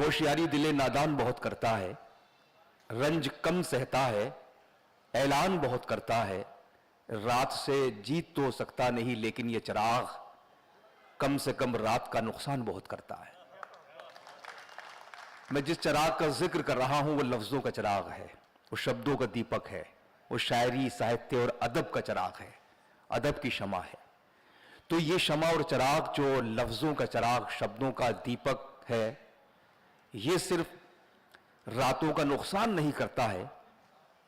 होशियारी दिले नादान बहुत करता है, रंज कम सहता है, ऐलान बहुत करता है, रात से जीत तो सकता नहीं लेकिन ये चिराग कम से कम रात का नुकसान बहुत करता है। मैं जिस चिराग का जिक्र कर रहा हूं वो लफ्जों का चिराग है, वो शब्दों का दीपक है, वो शायरी साहित्य और अदब का चिराग है, अदब की शमा है। तो ये शमा और चिराग जो लफ्जों का चिराग, शब्दों का दीपक है, ये सिर्फ रातों का नुकसान नहीं करता है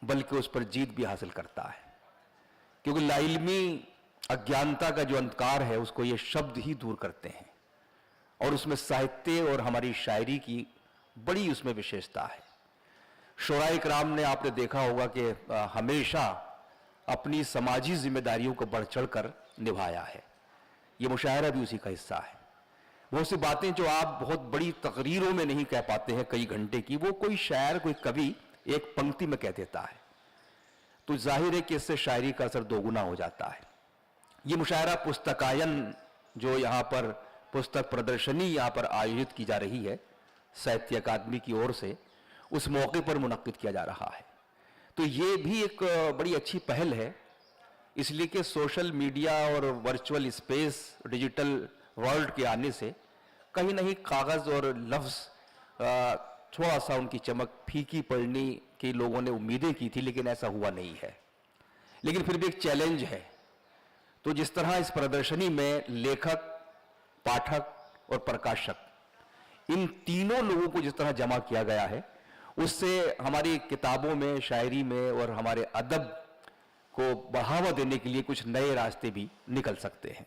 बल्कि उस पर जीत भी हासिल करता है, क्योंकि लाइल्मी अज्ञानता का जो अंधकार है उसको ये शब्द ही दूर करते हैं। और उसमें साहित्य और हमारी शायरी की बड़ी उसमें विशेषता है। शुराए किराम ने आपने देखा होगा कि हमेशा अपनी समाजी जिम्मेदारियों को बढ़ चढ़कर निभाया है। ये मुशायरा भी उसी का हिस्सा है। बहुत सी बातें जो आप बहुत बड़ी तकरीरों में नहीं कह पाते हैं कई घंटे की, वो कोई शायर, कोई कवि एक पंक्ति में कह देता है, तो जाहिर है कि इससे शायरी का असर दोगुना हो जाता है। ये मुशायरा पुस्तकायन जो यहाँ पर पुस्तक प्रदर्शनी यहाँ पर आयोजित की जा रही है साहित्य अकादमी की ओर से, उस मौके पर मुनक्किद किया जा रहा है। तो ये भी एक बड़ी अच्छी पहल है, इसलिए कि सोशल मीडिया और वर्चुअल स्पेस, डिजिटल वर्ल्ड के आने से कहीं नहीं कागज़ और लफ्ज़ थोड़ा सा उनकी चमक फीकी पड़ने की लोगों ने उम्मीदें की थी, लेकिन ऐसा हुआ नहीं है। लेकिन फिर भी एक चैलेंज है। तो जिस तरह इस प्रदर्शनी में लेखक, पाठक और प्रकाशक, इन तीनों लोगों को जिस तरह जमा किया गया है, उससे हमारी किताबों में, शायरी में और हमारे अदब को बढ़ावा देने के लिए कुछ नए रास्ते भी निकल सकते हैं।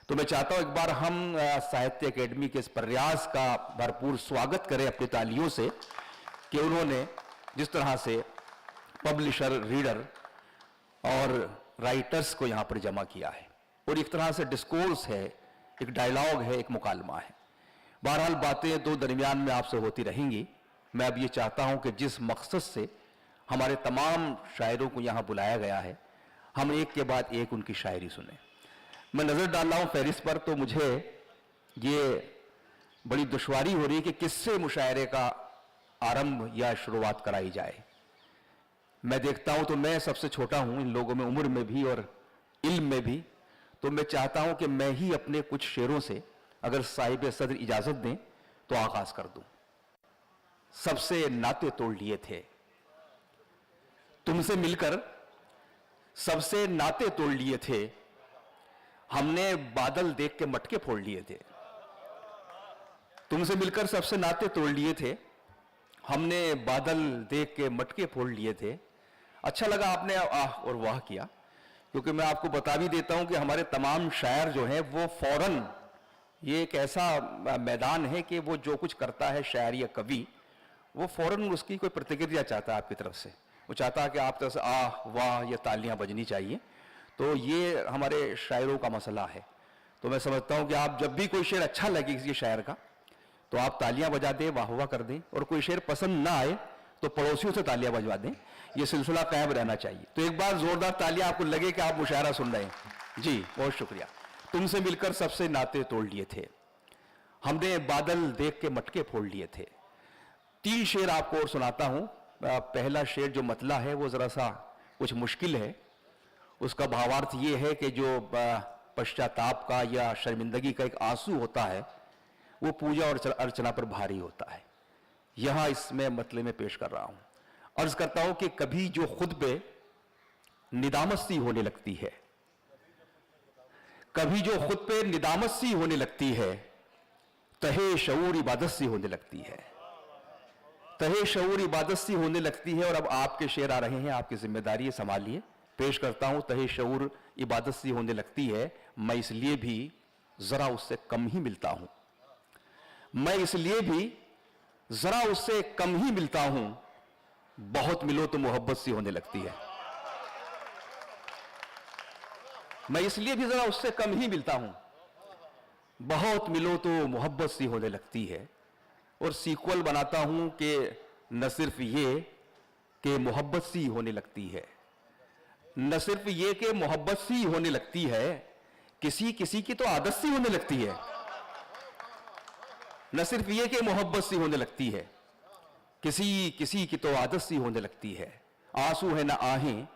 तो मैं चाहता हूं एक बार हम साहित्य अकेडमी के इस प्रयास का भरपूर स्वागत करें अपनी तालियों से कि उन्होंने जिस तरह से पब्लिशर, रीडर और राइटर्स को यहां पर जमा किया है, और एक तरह से डिस्कोर्स है, एक डायलॉग है, एक मुकालमा है। बहरहाल बातें तो दरमियान में आपसे होती रहेंगी। मैं अब ये चाहता हूं कि जिस मकसद से हमारे तमाम शायरों को यहां बुलाया गया है, हम एक के बाद एक उनकी शायरी सुने। मैं नज़र डाल रहा हूं फहरिस्त पर, तो मुझे ये बड़ी दुश्वारी हो रही है कि किससे मुशायरे का आरंभ या शुरुआत कराई जाए। मैं देखता हूं तो मैं सबसे छोटा हूं इन लोगों में, उम्र में भी और इल्म में भी। तो मैं चाहता हूं कि मैं ही अपने कुछ शेरों से, अगर साहिब सदर इजाजत दें, तो आगाज कर दूं। सबसे नाते तोड़ लिए थे, तुमसे मिलकर सबसे नाते तोड़ लिए थे, हमने बादल देख के मटके फोड़ लिए थे। तुमसे मिलकर सबसे नाते तोड़ लिए थे, हमने बादल देख के मटके फोड़ लिए थे। अच्छा लगा आपने आह और वाह किया, क्योंकि मैं आपको बता भी देता हूं कि हमारे तमाम शायर जो हैं वो फौरन, ये एक ऐसा मैदान है कि वो जो कुछ करता है शायर या कवि, वो फौरन उसकी कोई प्रतिक्रिया चाहता है आपकी तरफ से। वो चाहता है कि आप तरफ से आह वाह या तालियां बजनी चाहिए। तो ये हमारे शायरों का मसला है। तो मैं समझता हूं कि आप जब भी कोई शेर अच्छा लगे किसी शायर का, तो आप तालियां बजा दें, वाह वाह कर दें, और कोई शेर पसंद ना आए तो पड़ोसियों से तालियां बजवा दें। ये सिलसिला कायम रहना चाहिए। तो एक बार जोरदार तालियां आपको लगे कि आप मुशायरा सुन रहे हैं। जी बहुत शुक्रिया। तुमसे मिलकर सबसे नाते तोड़ लिए थे, हमने बादल देख के मटके फोड़ लिए थे। 3 शेर आपको और सुनाता हूं। पहला शेर जो मतला है वो जरा सा कुछ मुश्किल है। उसका भावार्थ ये है कि जो पश्चाताप का या शर्मिंदगी का एक आंसू होता है, वो पूजा और अर्चना पर भारी होता है। यहां इसमें मतले में पेश कर रहा हूं। अर्ज करता हूं कि कभी जो खुद पे निदामत सी होने लगती है, कभी जो खुद पे निदामत सी होने लगती है, तहे शऊर इबादत सी होने लगती है। तहे शऊर इबादत सी होने लगती है। और अब आपके शेर आ रहे हैं, आपकी जिम्मेदारी है, संभालिए। पेश करता हूं, तहे शऊर इबादत सी होने लगती है, मैं इसलिए भी जरा उससे कम ही मिलता हूं। मैं इसलिए भी जरा उससे कम ही मिलता हूं, बहुत मिलो तो मोहब्बत सी होने लगती है। मैं इसलिए भी जरा उससे कम ही मिलता हूं, बहुत मिलो तो मोहब्बत सी होने लगती है। और सीक्वल बनाता हूं कि न सिर्फ ये कि मोहब्बत सी होने लगती है, न सिर्फ ये कि मोहब्बत सी होने लगती है, किसी किसी की तो आदत सी होने लगती है। न सिर्फ ये कि मोहब्बत सी होने लगती है, किसी किसी की तो आदत सी होने लगती है। आंसू है ना आहें,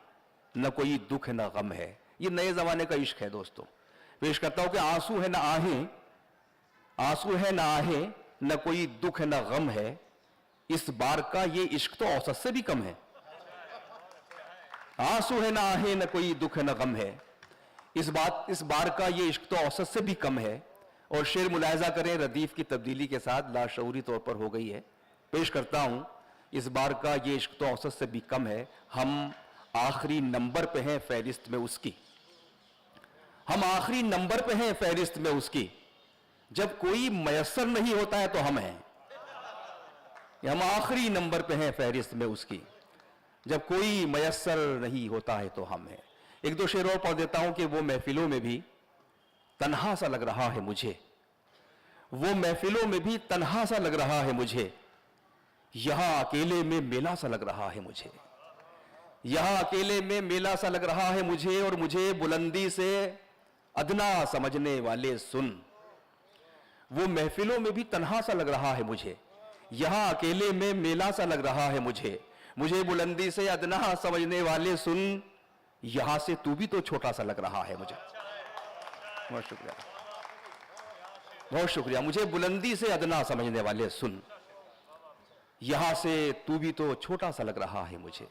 न कोई दुख है ना गम है। ये नए जमाने का इश्क है दोस्तों। पेश करता हूं कि आंसू है ना आहें, आंसू है ना आहें, न कोई दुख है ना गम है। इस बार का ये इश्क तो औसत से भी कम है। आंसू है ना आहें, न कोई दुख है ना गम है। इस बार का ये इश्क तो औसत से भी कम है। और शेर मुलाहिजा करें, रदीफ की तब्दीली के साथ लाशऊरी तौर पर हो गई है। पेश करता हूं, इस बार का ये इश्क तो औसत से भी कम है। हम आखिरी नंबर पे हैं फहरिस्त में उसकी, हम आखिरी नंबर पे हैं फहरिस्त में उसकी। जब कोई मयसर नहीं होता है तो हम हैं, हम आखिरी नंबर पे हैं फहरिस्त में उसकी। जब कोई मयसर नहीं होता है तो हम हैं। एक दो शेर और पढ़ देता हूं कि वो महफिलों में भी तन्हा सा लग रहा है मुझे, वो महफिलों में भी तन्हा सा लग रहा है मुझे। यहां अकेले में मेला सा लग रहा है मुझे, यहां अकेले में मेला सा लग रहा है मुझे। और मुझे बुलंदी से अदना समझने वाले सुन, वो महफिलों में भी तन्हा सा लग रहा है मुझे। यहां अकेले में मेला सा लग रहा है मुझे। मुझे बुलंदी से अदना समझने वाले सुन, यहां से तू भी तो छोटा सा लग रहा है मुझे। बहुत शुक्रिया, बहुत शुक्रिया। मुझे बुलंदी से अदना समझने वाले सुन, यहां से तू भी तो छोटा सा लग रहा है मुझे।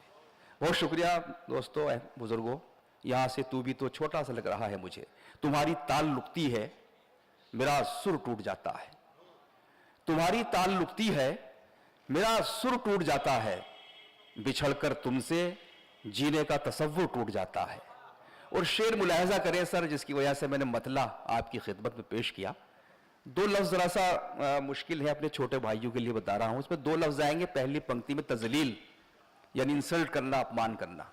बहुत शुक्रिया दोस्तों, बुजुर्गों। यहां से तू भी तो छोटा सा लग रहा है मुझे। तुम्हारी ताल लुकती है, मेरा सुर टूट जाता है। तुम्हारी ताल लुकती है, मेरा सुर टूट जाता है। बिछड़कर तुमसे जीने का तसव्वुर टूट जाता है। और शेर मुलाहिजा करें सर, जिसकी वजह से मैंने मतला आपकी खिदमत में पेश किया। दो लफ्ज जरा सा मुश्किल है, अपने छोटे भाइयों के लिए बता रहा हूं। इसमें दो लफ्ज आएंगे। पहली पंक्ति में तजलील यानी इंसल्ट करना, अपमान करना,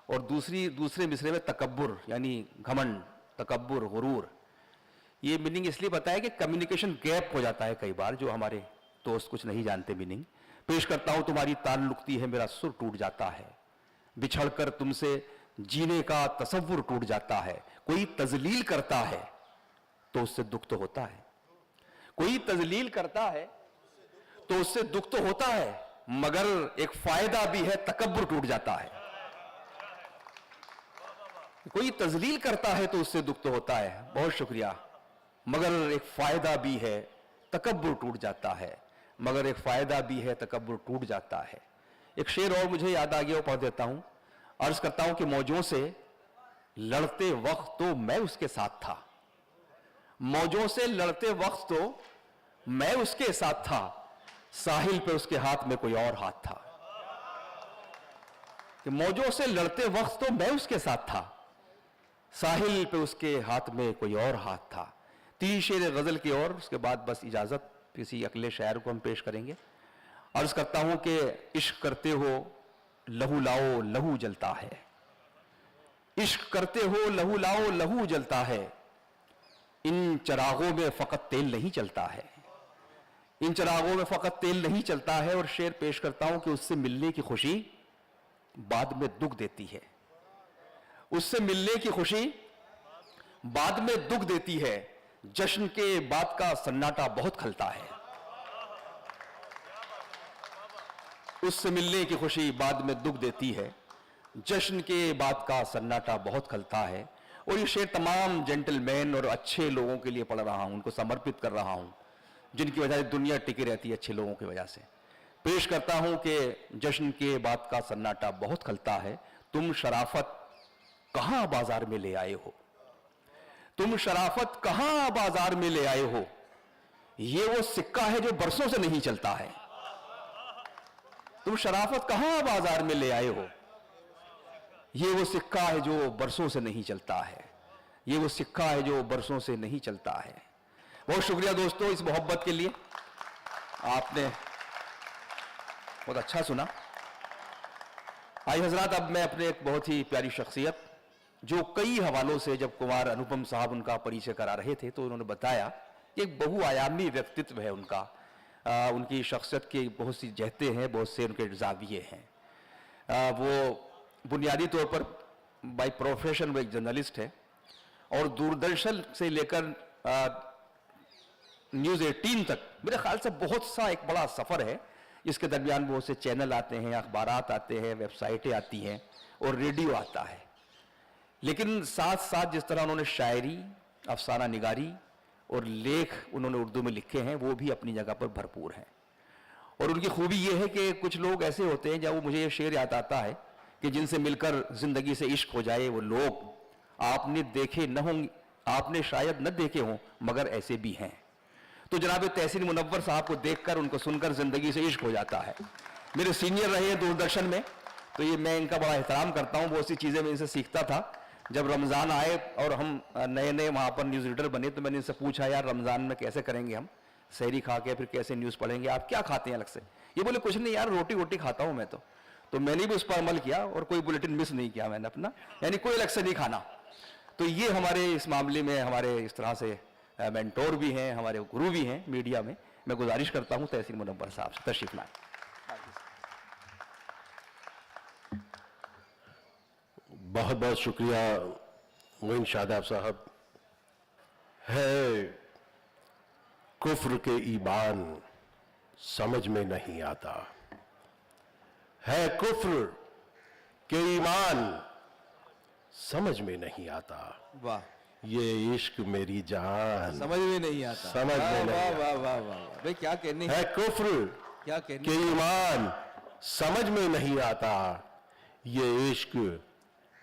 और दूसरे मिसरे में तकब्बुर यानी घमंड, तकब्बुर, गुरूर। ये मीनिंग इसलिए बताया कि कम्युनिकेशन गैप हो जाता है कई बार, जो हमारे दोस्त कुछ नहीं जानते मीनिंग। पेश करता हूं, तुम्हारी ताल लुकती है, मेरा सुर टूट जाता है। बिछड़कर तुमसे जीने का तसव्वुर टूट जाता है। कोई तजलील करता है तो उससे दुख तो होता है, कोई तजलील करता है तो उससे दुख तो होता है, मगर एक फायदा भी है, तकब्बुर टूट जाता है। कोई तजलील करता है तो उससे दुख तो होता है, बहुत शुक्रिया, मगर एक फायदा भी है, तकब्बुर टूट जाता है। मगर एक फायदा भी है, तकब्बुर टूट जाता है। एक शेर और मुझे याद आ गया, वो पढ़ देता हूं। अर्ज करता हूं कि मौजों से लड़ते वक्त तो मैं उसके साथ था, मौजों से लड़ते वक्त तो मैं उसके साथ था, साहिल पे उसके हाथ में कोई और हाथ था। कि मौजों से लड़ते वक्त तो मैं उसके साथ था, साहिल पे उसके हाथ में कोई और हाथ था। 3 शेर गजल की और उसके बाद बस इजाजत, किसी अगले शायर को हम पेश करेंगे। अर्ज करता हूं कि इश्क करते हो लहू लाओ लहू जलता है, इश्क करते हो लहू लाओ लहू जलता है। इन चरागों में फकत तेल नहीं चलता है, इन चरागों में फकत तेल नहीं चलता है। और शेर पेश करता हूं कि उससे मिलने की खुशी बाद में दुख देती है, उससे मिलने की खुशी बाद में दुख देती है। जश्न के बाद का सन्नाटा बहुत खलता है, उससे मिलने की खुशी बाद में दुख देती है। जश्न के बाद का सन्नाटा बहुत खलता है। और ये शेर तमाम जेंटलमैन और अच्छे लोगों के लिए पढ़ रहा हूं, उनको समर्पित कर रहा हूं, जिनकी वजह से दुनिया टिकी रहती है, अच्छे लोगों की वजह से। पेश करता हूं कि जश्न के बाद का सन्नाटा बहुत खलता है। तुम शराफत कहां बाजार में ले आए हो, तुम शराफत कहां बाजार में ले आए हो। ये वो सिक्का है जो बरसों से नहीं चलता है, तुम शराफत कहां बाजार में ले आए हो। ये वो सिक्का है जो बरसों से नहीं चलता है, ये वो सिक्का है जो बरसों से नहीं चलता है। बहुत शुक्रिया दोस्तों इस मोहब्बत के लिए, आपने बहुत अच्छा सुना। आई हजरात, अब मैं अपने एक बहुत ही प्यारी शख्सियत, जो कई हवालों से जब कुमार अनुपम साहब उनका परिचय करा रहे थे तो उन्होंने बताया कि एक बहुआयामी व्यक्तित्व है उनका, उनकी शख्सियत की बहुत सी जहते हैं, बहुत से उनके जाविये हैं। वो बुनियादी तौर पर बाय प्रोफेशन वो एक जर्नलिस्ट है और दूरदर्शन से लेकर न्यूज़ 18 तक मेरे ख्याल से बहुत सा एक बड़ा सफ़र है। इसके दरमियान बहुत से चैनल आते हैं, अखबारात आते हैं, वेबसाइटें आती हैं और रेडियो आता है। लेकिन साथ साथ जिस तरह उन्होंने शायरी, अफसाना निगारी और लेख उन्होंने उर्दू में लिखे हैं, वो भी अपनी जगह पर भरपूर हैं। और उनकी खूबी ये है कि कुछ लोग ऐसे होते हैं, जब वो मुझे ये शेर याद आता है कि जिनसे मिलकर ज़िंदगी से इश्क हो जाए वो लोग आपने देखे न होंगे, आपने शायद न देखे हों, मगर ऐसे भी हैं। तो जनाब तहसीन मुनव्वर साहब को देखकर, उनको सुनकर ज़िंदगी से इश्क हो जाता है। मेरे सीनियर रहे हैं दूरदर्शन में, तो ये मैं इनका बड़ा एहतराम करता हूँ। बहुत सी चीज़ें मैं इनसे सीखता था। जब रमज़ान आए और हम नए नए वहाँ पर न्यूज़ रीडर बने, तो मैंने इनसे पूछा, यार रमज़ान में कैसे करेंगे हम, सहरी खा के फिर कैसे न्यूज़ पढ़ेंगे, आप क्या खाते हैं अलग से? ये बोले कुछ नहीं यार, रोटी वोटी खाता हूँ मैं तो मैंने भी उस पर अमल किया और कोई बुलेटिन मिस नहीं किया मैंने अपना, यानी कोई अलग से नहीं खाना। तो ये हमारे इस मामले में हमारे इस तरह से मेंटोर भी हैं, हमारे गुरु भी हैं मीडिया में। मैं गुजारिश करता हूँ तहसीन मुनव्वर साहब से तशरीफ लाएं। बहुत बहुत शुक्रिया मोइन शादाब साहब। है कुफ्र के ईमान समझ में नहीं आता, है कुफ्र के ईमान समझ में नहीं आता। वाह, ये इश्क मेरी जान समझ में नहीं आता, समझ में नहीं वाह आता। वाह वाह वाह भाई, क्या कहने है कुफ्र क्या कहने के ईमान समझ में नहीं आता, ये इश्क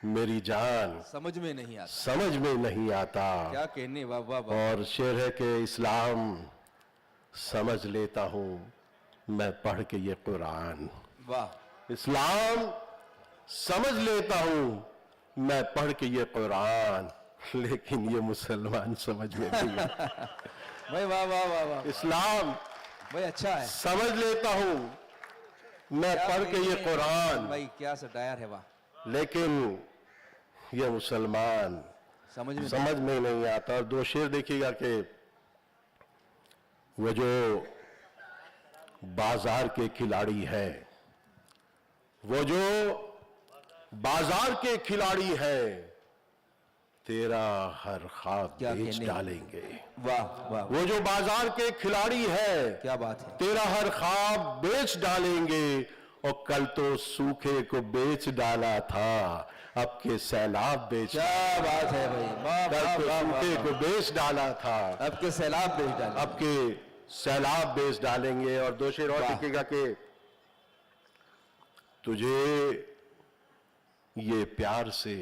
मेरी जान समझ में नहीं आता, समझ में नहीं आता। क्या कहने, वाह वाह वाह। और शेर है कि इस्लाम समझ लेता हूं मैं पढ़ के ये कुरान, वाह, इस्लाम समझ लेता हूं मैं पढ़ के ये कुरान, लेकिन ये मुसलमान समझ में नहीं आता। भाई वाह वाह वाह वाह इस्लाम भाई, अच्छा है, समझ लेता हूं मैं क्या पढ़ के ये कहने, कुरान, भाई क्या सटायर है, वाह, लेकिन ये मुसलमान समझ में नहीं आता। और दो शेर देखिएगा कि वो जो बाजार के खिलाड़ी है, वो जो बाजार के खिलाड़ी है, तेरा हर ख्वाब क्या बेच कहने? डालेंगे। वाह वाह, वो जो बाजार के खिलाड़ी है, क्या बात है, तेरा हर ख्वाब बेच डालेंगे। और कल तो सूखे को बेच डाला था, अब के सैलाब बेच, क्या बात है भाई, वाह कल वाह तो वाह सूखे वाह, को बेच डाला था, अब के सैलाब भेज डाले, अब के सैलाब बेच डालेंगे। और दो शेर और वाह। लिखेगा कि तुझे ये प्यार से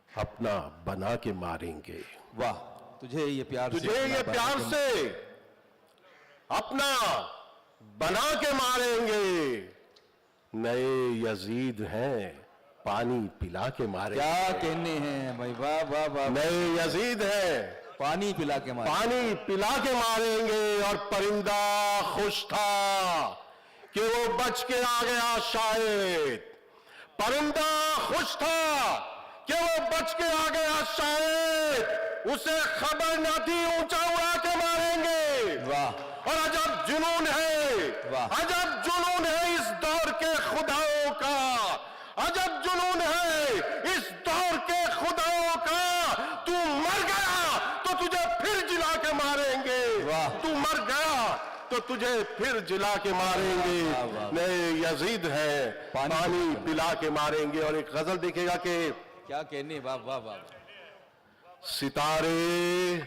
अपना बना के मारेंगे, वाह, तुझे ये प्यार से, तुझे ये प्यार से अपना बना के मारेंगे। नए यजीद हैं, पानी पिला के मारेंगे। क्या कहने हैं भाई, वाह वाह वाह, नए यजीद हैं, पानी पिला के मारे, पानी पिला के मारेंगे। और परिंदा खुश था कि वो बच के आ गया शायद, परिंदा खुश था कि वो बच के आ गया शायद, उसे खबर न थी ऊंचा उड़ा के मारेंगे। वाह, और अजब जुनून है, वाह। अजब जुनून है इस दौर के खुदाओं का, अजब जुनून है इस दौर के खुदाओं का। तू मर गया तो तुझे फिर जिला के मारेंगे, वाह। तू मर गया तो तुझे फिर जिला के मारेंगे। वाह, वाह। नए यजीद है, पानी पिला के मारेंगे। और एक गजल देखेगा कि क्या कहने, वाह वाह वाह, सितारे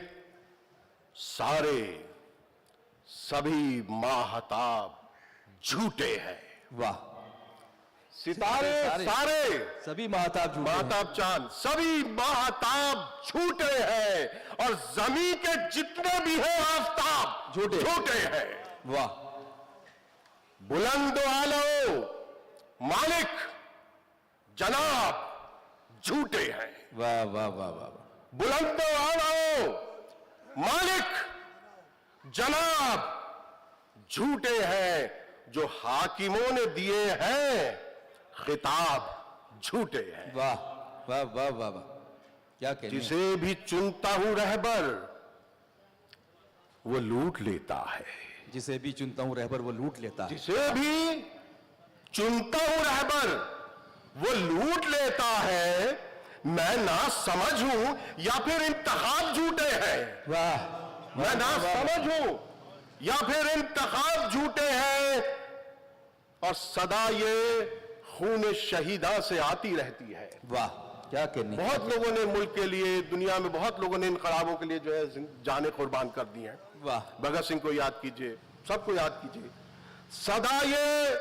सारे सभी माहताब झूठे हैं। वाह, सितारे सारे सभी महताब झूठे हैं। माहताब चांद सभी माहताब झूठे हैं, और जमीन के जितने भी हैं आफताब झूठे। झूठे हैं। वाह, बुलंद आलो मालिक जनाब झूठे हैं। वाह वाह वाह वाह वाह, बुलंद आलो मालिक जनाब झूठे हैं। जो हाकिमों ने दिए हैं खिताब झूठे हैं। वाह वाह वाह वाह वाह, क्या कहने, जिसे भी चुनता हूं रहबर वो लूट लेता है, जिसे भी चुनता हूं रहबर वो लूट लेता है। जिसे भी चुनता हूं रहबर वो लूट लेता है। मैं ना समझ हूं या फिर इंतखाब झूठे हैं। वाह मैं ना समझ हूं या फिर इंतखाब झूठे हैं और सदा ये खून शहीदा से आती रहती है। वाह क्या कहने। बहुत लोगों ने मुल्क के लिए, दुनिया में बहुत लोगों ने इनकलाबों के लिए जो है जाने कुर्बान कर दी हैं। वाह भगत सिंह को याद कीजिए, सबको याद कीजिए। सदा ये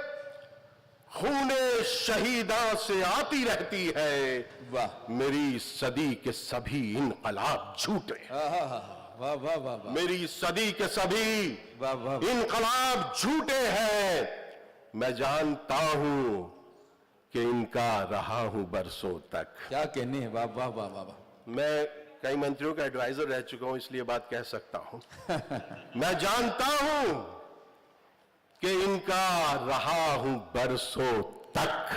खून शहीदा से आती रहती है। वाह मेरी सदी के सभी इनकलाब झूठे हैं। वाह वाह वाह वाह मेरी सदी के सभी वाह वाह इनकलाब झूठे हैं। मैं जानता हूं कि इनका रहा हूं बरसों तक। क्या कहने। वाह वाह वाह वाह वाह। मैं कई मंत्रियों का एडवाइजर रह चुका हूं, इसलिए बात कह सकता हूं। मैं जानता हूं कि इनका रहा हूं बरसों तक।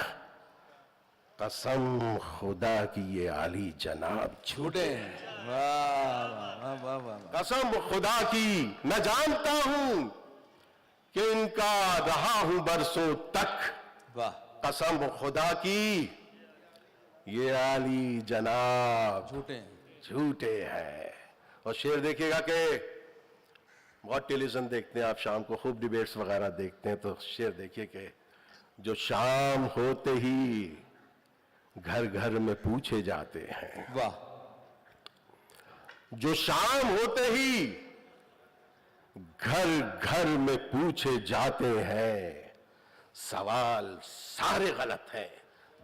कसम खुदा की ये आली जनाब झूठे हैं। वाह वाह वाह वाह वाह। कसम खुदा की मैं जानता हूं कि इनका रहा हूं बरसों तक। वाह कसम खुदा की ये आली जनाब झूठे हैं। झूठे हैं। और शेर देखिएगा कि बहुत टेलीविजन देखते हैं आप, शाम को खूब डिबेट्स वगैरह देखते हैं, तो शेर देखिए कि जो शाम होते ही घर घर में पूछे जाते हैं। वाह जो शाम होते ही घर घर में पूछे जाते हैं। सवाल सारे गलत हैं,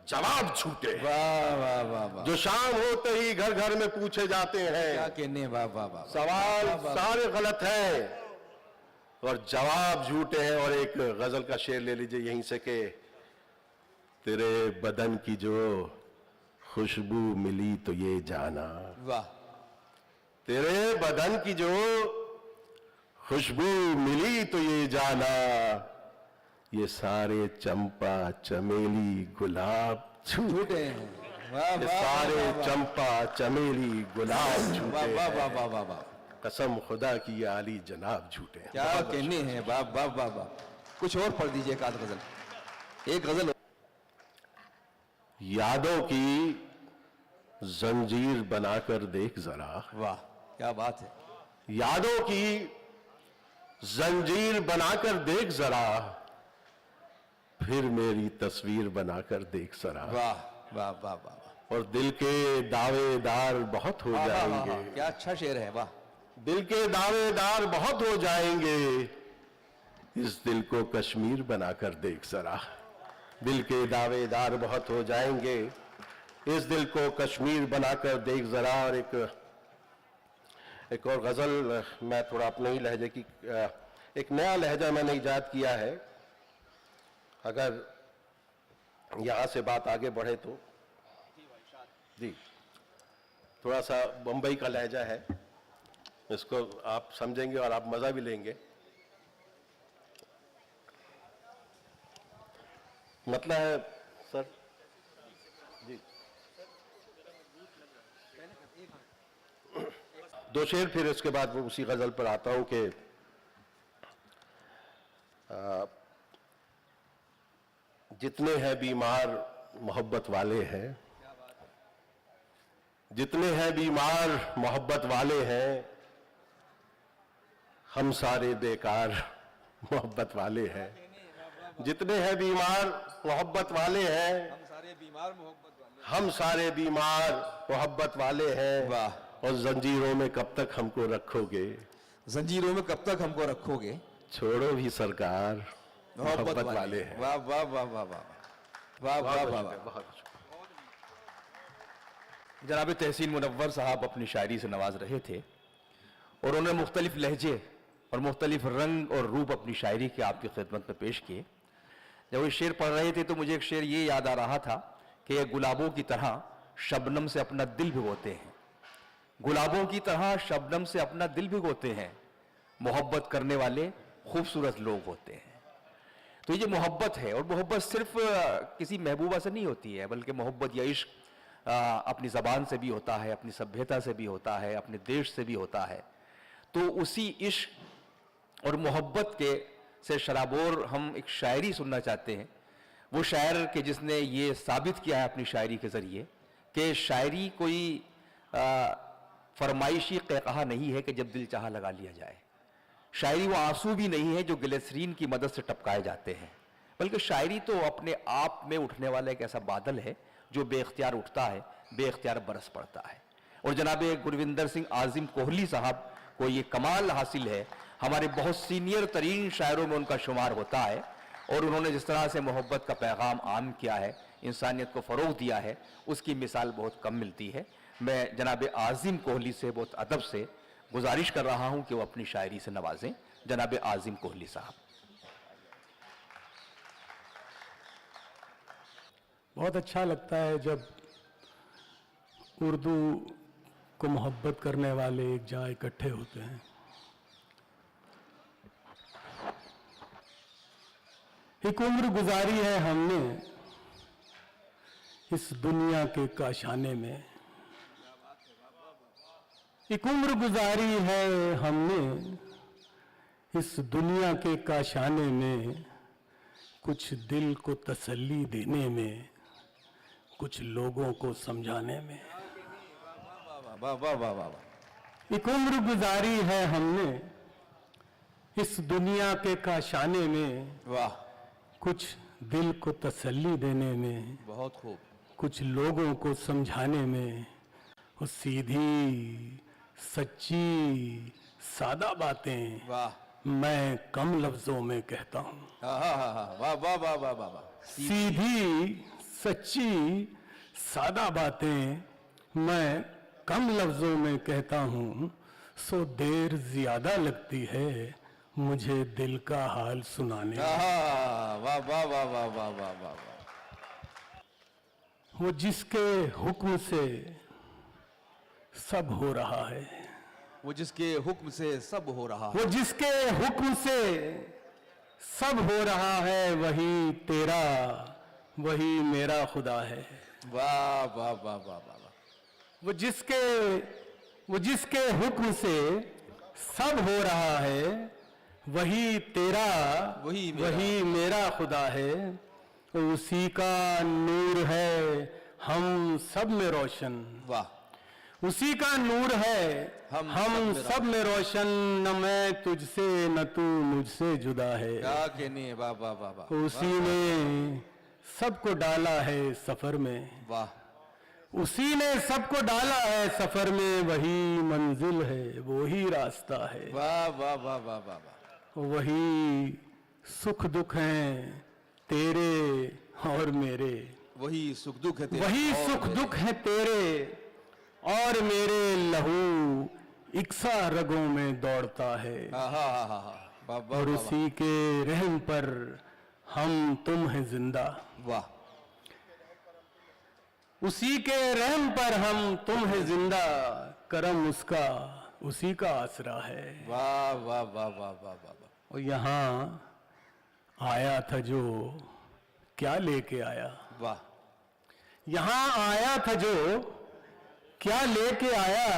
जवाब झूठे हैं। वाह वाह वाह वाह। जो शाम होते ही घर घर में पूछे जाते क्या हैं। कहने। वाह वाह वाह। सवाल सारे गलत हैं और जवाब झूठे हैं। और एक गजल का शेर ले लीजिए यहीं से कि तेरे बदन की जो खुशबू मिली तो ये जाना। वाह तेरे बदन की जो खुशबू मिली तो ये जाना। ये सारे चंपा चमेली गुलाब झूठे हैं। वाह ये वाह सारे वाह, वाह, चंपा चमेली गुलाब वाह झूठे वाह हैं। वाह वाह वाह वाह। कसम खुदा की ये आली जनाब झूठे हैं। क्या कहने हैं। वाह वाह वाह वाह। कुछ और पढ़ दीजिए एक आध गजल। एक गजल। यादों की जंजीर बनाकर देख जरा। वाह क्या बात है। यादों की जंजीर बनाकर देख जरा। फिर मेरी तस्वीर बनाकर देख जरा। वाह वाह वाह वाह। और दिल के दावेदार बहुत हो जाएंगे। क्या अच्छा शेर है। वाह दिल के दावेदार बहुत हो जाएंगे। इस दिल को कश्मीर बनाकर देख जरा। दिल के दावेदार बहुत हो जाएंगे। इस दिल को कश्मीर बनाकर देख जरा। और एक और गजल मैं थोड़ा अपने ही लहजे की, एक नया लहजा मैंने इजाद किया है। अगर यहां से बात आगे बढ़े तो जी, थोड़ा सा बंबई का लहजा है, इसको आप समझेंगे और आप मजा भी लेंगे। मतलब है सर जी, दो शेर फिर उसके बाद वो उसी गजल पर आता हूं कि जितने हैं बीमार मोहब्बत वाले हैं। जितने हैं बीमार मोहब्बत वाले हैं। हम सारे बेकार मोहब्बत वाले हैं। जितने हैं बीमार मोहब्बत वाले हैं। हम सारे बीमार मोहब्बत वाले। हम सारे बीमार मोहब्बत वाले हैं। वाह। और जंजीरों में कब तक हमको रखोगे। जंजीरों में कब तक हमको रखोगे। छोड़ो भी सरकार मोहब्बत वाले हैं। वाह वाह वाह वाह वाह वाह वाह वाह वाह। जनाब तहसीन मुनव्वर साहब अपनी शायरी से नवाज रहे थे और उन्होंने मुख्तलिफ लहजे और मुख्तलिफ रंग और रूप अपनी शायरी के आपकी खिदमत में पेश किए। जब वो शेर पढ़ रहे थे तो मुझे एक शेर ये याद आ रहा था कि ये गुलाबों की तरह शबनम से अपना दिल भिगोते हैं। गुलाबों की तरह शबनम से अपना दिल भिगोते हैं। मोहब्बत करने वाले खूबसूरत लोग होते हैं। तो ये मोहब्बत है, और मोहब्बत सिर्फ किसी महबूबा से नहीं होती है, बल्कि मोहब्बत या इश्क अपनी ज़बान से भी होता है, अपनी सभ्यता से भी होता है, अपने देश से भी होता है। तो उसी इश्क और मोहब्बत के से शराबोर हम एक शायरी सुनना चाहते हैं। वो शायर के जिसने ये साबित किया है अपनी शायरी के ज़रिए कि शायरी कोई फरमाइशी कहकहा नहीं है कि जब दिल चाहा लगा लिया जाए। शायरी वो आंसू भी नहीं है जो ग्लिसरीन की मदद से टपकाए जाते हैं, बल्कि शायरी तो अपने आप में उठने वाला एक ऐसा बादल है जो बेख्तियार उठता है, बेख्तियार बरस पड़ता है। और जनाब गुरविंदर सिंह आजिम कोहली साहब को ये कमाल हासिल है, हमारे बहुत सीनियर तरीन शायरों में उनका शुमार होता है, और उन्होंने जिस तरह से मोहब्बत का पैगाम आम किया है, इंसानियत को फ़रोग़ दिया है, उसकी मिसाल बहुत कम मिलती है। मैं जनाब आजिम कोहली से बहुत अदब से गुजारिश कर रहा हूं कि वो अपनी शायरी से नवाजें। जनाब आजिम कोहली साहब। बहुत अच्छा लगता है जब उर्दू को मोहब्बत करने वाले एक जगह इकट्ठे होते हैं। एक उम्र गुजारी है हमने इस दुनिया के काशाने में, एक उम्र गुजारी है हमने इस दुनिया के काशाने में, कुछ दिल को तसल्ली देने में, कुछ लोगों को समझाने में। वाह वाह वाह वाह। एक उम्र गुजारी है हमने इस दुनिया के काशाने में, वाह, कुछ दिल को तसल्ली देने में, बहुत खूब। कुछ लोगों को समझाने में। वो सीधी सच्ची सादा बातें वाह, मैं कम लफ्जों में कहता हूँ। हाँ हाँ हाँ हाँ, वाह वाह वाह वाह वाह वाह। सीधी सच्ची सादा बातें मैं कम लफ्जों में कहता हूँ, सो देर ज्यादा लगती है मुझे दिल का हाल सुनाने में। वाह वाह वाह वाह वाह वाह वाह वाह। वो जिसके हुक्म से सब हो रहा है, वो जिसके हुक्म से सब हो रहा है, वो जिसके हुक्म से सब हो रहा है, वही तेरा वही मेरा खुदा है। वाह वाह वाह वाह वाह वाह। वो जिसके हुक्म से सब हो रहा है, वही तेरा वही मेरा खुदा है। उसी का नूर है हम सब में रोशन, वाह। उसी का नूर है हम सब में रोशन, न मैं तुझसे न तू मुझसे जुदा है। क्या कहने, वाह वाह वाह वाह। उसी ने सबको डाला है सफर में, वाह। उसी ने सबको डाला है सफर में, वही मंजिल है वही रास्ता है। वाह वाह वाह वाह वाह वाह। वही सुख दुख हैं तेरे और मेरे, वही सुख दुख है तेरे, वही सुख दुख है तेरे और मेरे। लहू इक्सा रगों में दौड़ता है, हाँ हाँ हाँ हाँ हाँ, वाह वाह और वाह उसी के रहम पर हम तुम हैं जिंदा। वाह। उसी के रहम पर हम तुम हैं जिंदा, करम उसका उसी का आसरा है। वाह वाह वाह वाह वाह वाह। और यहाँ आया था जो क्या लेके आया, वाह। यहाँ आया था जो क्या लेके आया,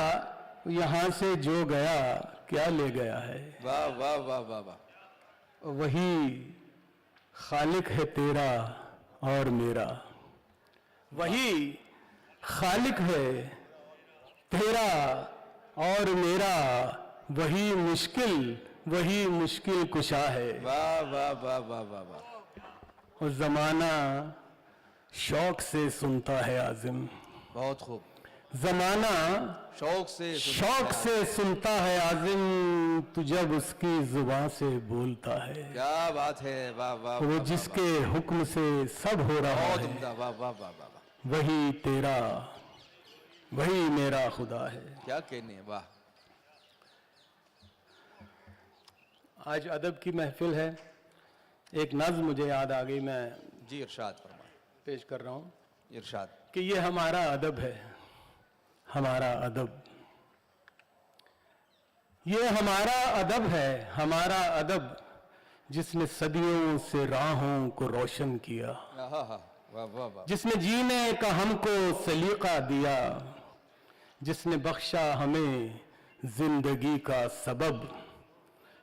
यहाँ से जो गया क्या ले गया है। वाह वाह वाह वाह वाह। वही खालिक है तेरा और मेरा, वही खालिक है तेरा और मेरा, वही मुश्किल कुशा है। वाह वाह वाह वाह वाह वाह। और जमाना शौक से सुनता है आजिम, बहुत खूब। जमाना शौक से सुनता है आजिम, तू जब उसकी जुबान से बोलता है। क्या बात है, वाह वाह। वो जिसके हुक्म से सब हो रहा बहुत है, उम्दा, वाह वाह वाह वाह। वही तेरा वही मेरा खुदा है। क्या कहने, वाह। आज अदब की महफिल है, एक नज़्म मुझे याद आ गई, मैं जी इरशाद फरमाए। पेश कर रहा हूँ इरशाद। कि ये हमारा अदब है, हमारा अदब, ये हमारा अदब है, हमारा अदब, जिसने सदियों से राहों को रोशन किया, हाँ हाँ, वाह वाह वाह। जिसने जीने का हमको सलीका दिया, जिसने बख्शा हमें जिंदगी का सबब,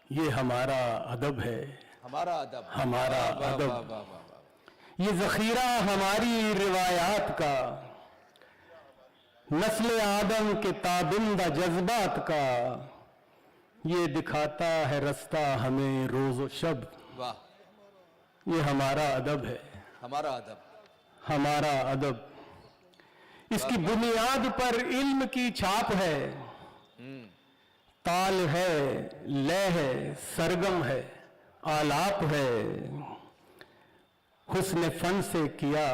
ये हमारा अदब है, हमारा अदब, हमारा वाह, वाह, अदब। वाह, वाह, वाह, वाह। ये जखीरा हमारी रिवायात का, नस्ल आदम के ताबिंदा जज्बात का ये दिखाता है रास्ता हमें रोजो शब। वाह, ये हमारा अदब है, हमारा अदब। हमारा अदब। इसकी बुनियाद पर इल्म की छाप है, ताल है, लय है, सरगम है, आलाप है। हुस्न फन से किया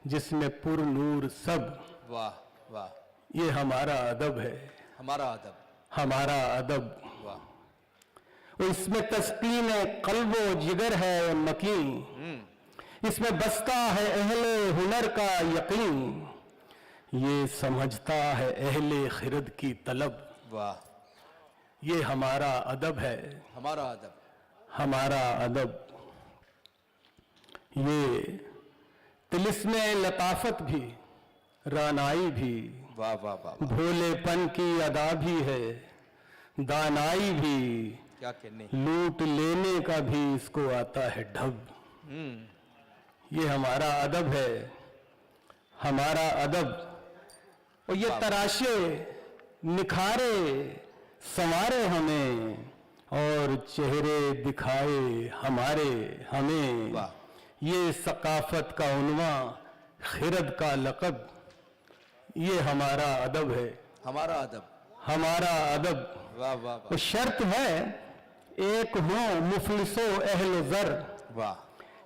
जिसने पुर नूर सब। वाह वाह, ये हमारा अदब है, हमारा अदब। हमारा अदब। वाह, और इसमें तस्कीन कल्बो जिगर है मकीन, इसमें बसता है अहले हुनर का यकीन, ये समझता है अहले खिरद की तलब। वाह, ये हमारा अदब है, हमारा अदब। हमारा अदब। ये तिलिस्मे लताफत भी, रानाई भी, वाह वाह वाह, भोलेपन की अदा भी है, दानाई भी, क्या कहने। लूट लेने का भी इसको आता है ढब। ये हमारा अदब है, हमारा अदब। और ये तराशे, निखारे, संवारे हमें और चेहरे दिखाए हमारे हमें। वाह, ये सकाफत का उन्वा, खिरद का लक़ब। ये हमारा अदब है, हमारा अदब। हमारा अदब। वाह वाह तो शर्त है एक हो मुफलिसो अहले ज़र। वाह,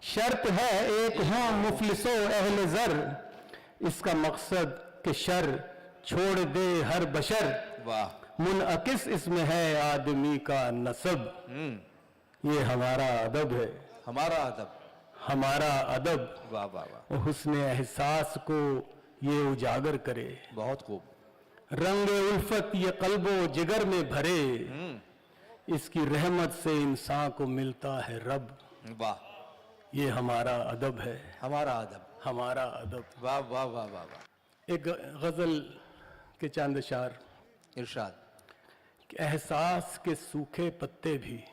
शर्त है एक हो मुफलिसो अहले ज़र, इसका मकसद के शर छोड़ दे हर बशर। वाह, मुनअकिस इसमें है आदमी का नसब। ये हमारा अदब है, हमारा अदब। हमारा अदब। वाह वाह वाह, और हुस्न एहसास को ये उजागर करे, बहुत खूब। रंग उल्फत ये कल्बो जिगर में भरे, इसकी रहमत से इंसान को मिलता है रब। वाह, ये हमारा अदब है, हमारा अदब। हमारा अदब। वाह वाह वाह वाह वाह, एक गजल के चंद अशार। इरशाद। कि एहसास के सूखे पत्ते भी,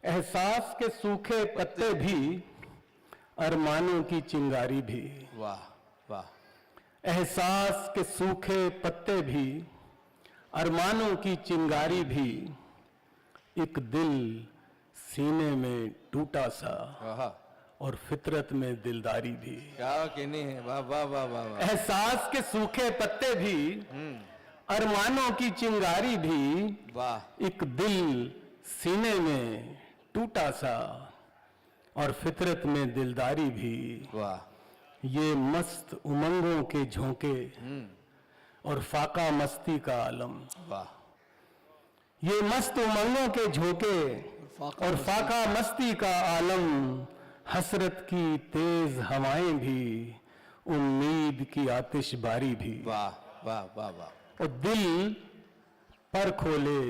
एहसास के सूखे पत्ते भी, अरमानों की चिंगारी भी। वाह वाह, एहसास के सूखे पत्ते भी, अरमानों की चिंगारी भी, एक दिल सीने में टूटा सा आहा, और फितरत में दिलदारी भी। क्या कहने हैं। वाह वाह वाह वाह वाह, एहसास के सूखे पत्ते भी, अरमानों की चिंगारी भी, वाह, एक दिल सीने में टूटा सा और फितरत में दिलदारी भी। वाह, ये मस्त उमंगों के झोंके और फाका मस्ती का आलम। वाह, ये मस्त उमंगों के झोंके और फाका मस्ती का आलम, हसरत की तेज हवाएं भी, उम्मीद की आतिशबारी भी। वाह वाह वाह वाह, और दिल पर खोले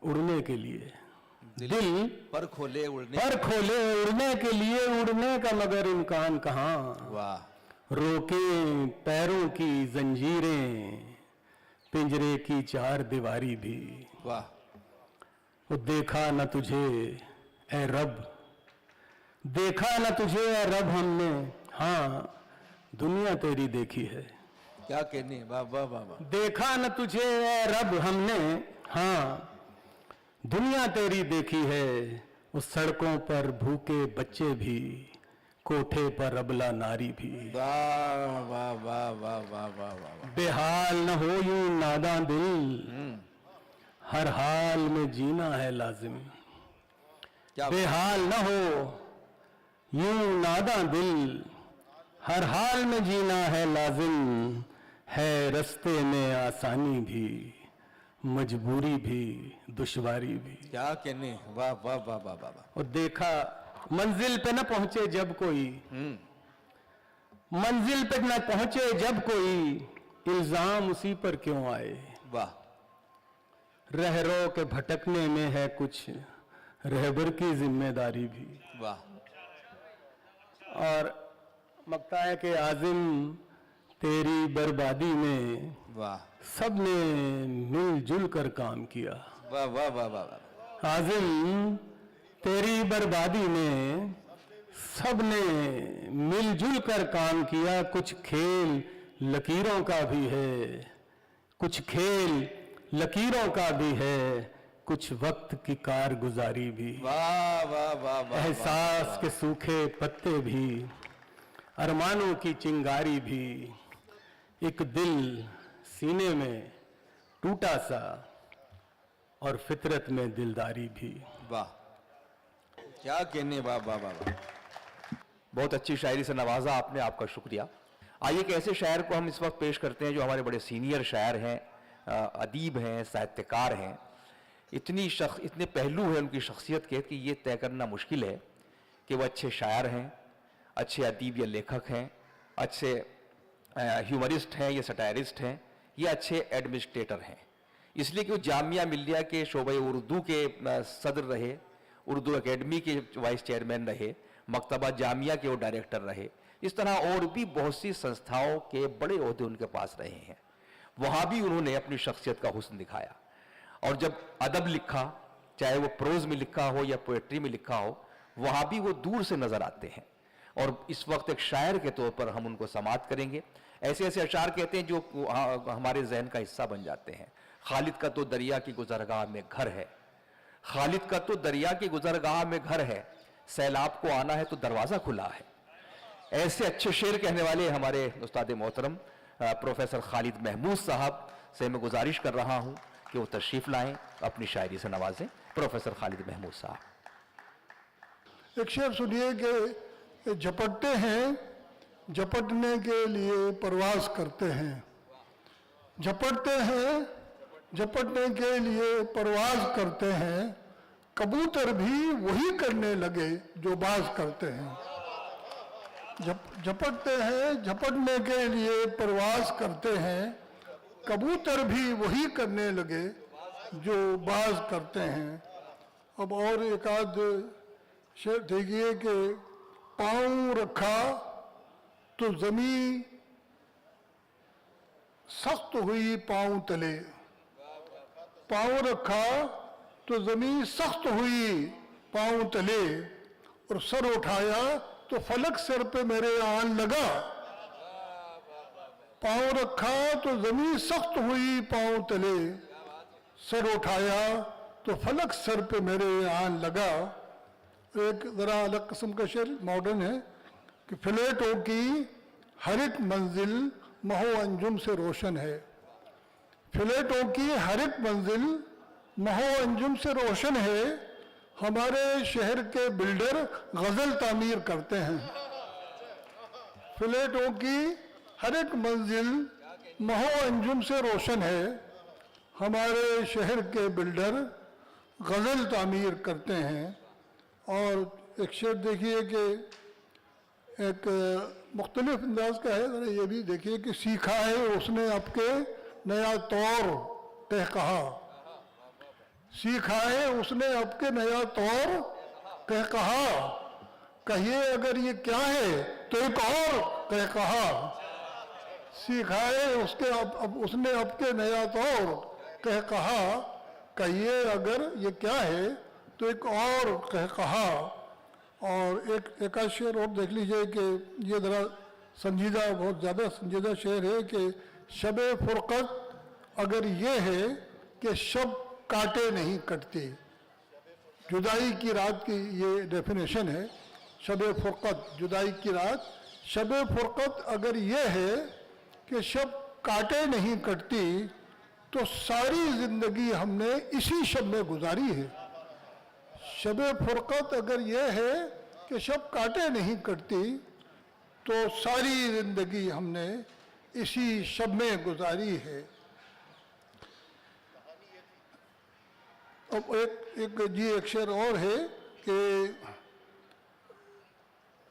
उड़ने के लिए, दिल पर खोले उड़ने। पर खोले उड़ने के लिए, उड़ने का मगर इम्कान कहाँ। वाह, रोके पैरों की जंजीरें, पिंजरे की चार दीवारी भी। वाह, वो देखा न तुझे ए रब, देखा न तुझे ए रब हमने, हाँ दुनिया तेरी देखी है। क्या कहने। वाह वाह वाह वाह, देखा न तुझे ए रब हमने, हाँ दुनिया तेरी देखी है। उस सड़कों पर भूखे बच्चे भी, कोठे पर अबला नारी भी। वाह वाह वाह वाह वाह वाह वाह, बेहाल न हो यूं नादां दिल, हर हाल में जीना है लाजिम। क्या बेहाल न हो यूं नादां दिल, हर हाल में जीना है लाजिम। है रास्ते में आसानी भी, मजबूरी भी, दुश्वारी भी। क्या कहने। वाह वाह वाह वाह वाह वाह, और देखा मंजिल पे न पहुंचे जब कोई, मंजिल पे न पहुंचे जब कोई, इल्जाम उसी पर क्यों आए। वाह, रहरो के भटकने में है कुछ रहबर की जिम्मेदारी भी। वाह, और मकता है कि आजिम तेरी बर्बादी में वाह सबने मिलजुल कर काम किया। वाह वाह वाह वाह वाह, आजिम तेरी बर्बादी में सबने मिलजुल कर काम किया। कुछ खेल लकीरों का भी है, कुछ खेल लकीरों का भी है, कुछ वक्त की कारगुजारी भी। वाह वाह वाह वाह एहसास के सूखे पत्ते भी, अरमानों की चिंगारी भी, एक दिल सीने में टूटा सा और फितरत में दिलदारी भी। वाह, क्या कहने, वाह वाह वाह वाह। बहुत अच्छी शायरी से नवाजा आपने, आपका शुक्रिया। आइए एक ऐसे शायर को हम इस वक्त पेश करते हैं जो हमारे बड़े सीनियर शायर हैं, अदीब हैं, साहित्यकार हैं। इतने पहलू हैं उनकी शख्सियत के कि ये तय करना मुश्किल है कि वो अच्छे शायर हैं, अच्छे अदीब या लेखक हैं, अच्छे ह्यूमरिस्ट हैं या सटायरिस्ट हैं, या अच्छे एडमिनिस्ट्रेटर हैं। इसलिए कि वो जामिया मिल्लिया के शोबे उर्दू के सदर रहे, उर्दू एकेडमी के वाइस चेयरमैन रहे, मकतबा जामिया के वो डायरेक्टर रहे। इस तरह और भी बहुत सी संस्थाओं के बड़े ओहदे उनके पास रहे हैं। वहाँ भी उन्होंने अपनी शख्सियत का हुस्न दिखाया। और जब अदब लिखा, चाहे वो प्रोज में लिखा हो या पोएट्री में लिखा हो, वहाँ भी वो दूर से नजर आते हैं। और इस वक्त एक शायर के तौर पर हम उनको समात करेंगे। ऐसे ऐसे अशार कहते हैं जो हमारे जहन का हिस्सा बन जाते हैं। खालिद का तो दरिया की गुजरगाह में घर है, खालिद का तो दरिया की गुजरगाह में घर है, सैलाब को आना है तो दरवाजा खुला है। ऐसे अच्छे शेर कहने वाले हमारे उस्ताद मोहतरम प्रोफेसर खालिद महमूद साहब से मैं गुजारिश कर रहा हूं कि वो तशरीफ लाएं, अपनी शायरी से नवाजें। प्रोफेसर खालिद महमूद साहब। एक शेर सुनिए कि झपटते हैं, झपटने के लिए परवाज करते हैं, झपटते हैं, झपटने के लिए परवाज करते हैं, कबूतर भी वही करने लगे जो बाज करते हैं। झपटते हैं, झपटने के लिए परवाज करते हैं, कबूतर भी वही करने लगे जो बाज करते हैं। अब और एक आध शेर देखिए कि पाँव रखा तो जमीन सख्त हुई पाँव तले, पाँव रखा तो जमीन सख्त हुई पाँव तले, और सर उठाया तो फलक सर पे मेरे आन लगा। पाँव रखा तो जमीन सख्त हुई पाँव तले, सर उठाया तो फलक सर पे मेरे आन लगा। एक जरा अलग किस्म का शेर मॉडर्न है कि फ्लैटों की हर एक मंजिल महो अंजुम से रोशन है, फ्लैटों की हर एक मंजिल महो अंजुम से रोशन है, हमारे शहर के बिल्डर गजल तामीर करते हैं। फ्लैटों की हर एक मंजिल महो अंजुम से रोशन है, हमारे शहर के बिल्डर गजल तामीर करते हैं। और एक शेर देखिए कि एक मुख्तलिफ अंदाज का है, ज़रा ये भी देखिए कि सीखा है उसने आपके नया तौर कह कहा, सीखा है उसने आपके नया तौर कह कहा, कहिए अगर ये क्या है तो एक और कह कहा। सीखा है उसके अब उसने आपके नया तौर कह कहा, कहिए अगर ये क्या है तो एक और कह कहा। और एक शेर और देख लीजिए कि ये ज़रा संजीदा, बहुत ज़्यादा संजीदा शेर है कि शब फुरकत अगर ये है कि शब काटे नहीं कटती, जुदाई की रात की ये डेफिनेशन है। शब फुरकत जुदाई की रात, शब फुरकत अगर ये है कि शब काटे नहीं कटती, तो सारी जिंदगी हमने इसी शब में गुजारी है। शब फुरकत अगर ये है कि शब काटे नहीं कटती, तो सारी जिंदगी हमने इसी शब में गुजारी है। अब एक शेर और है कि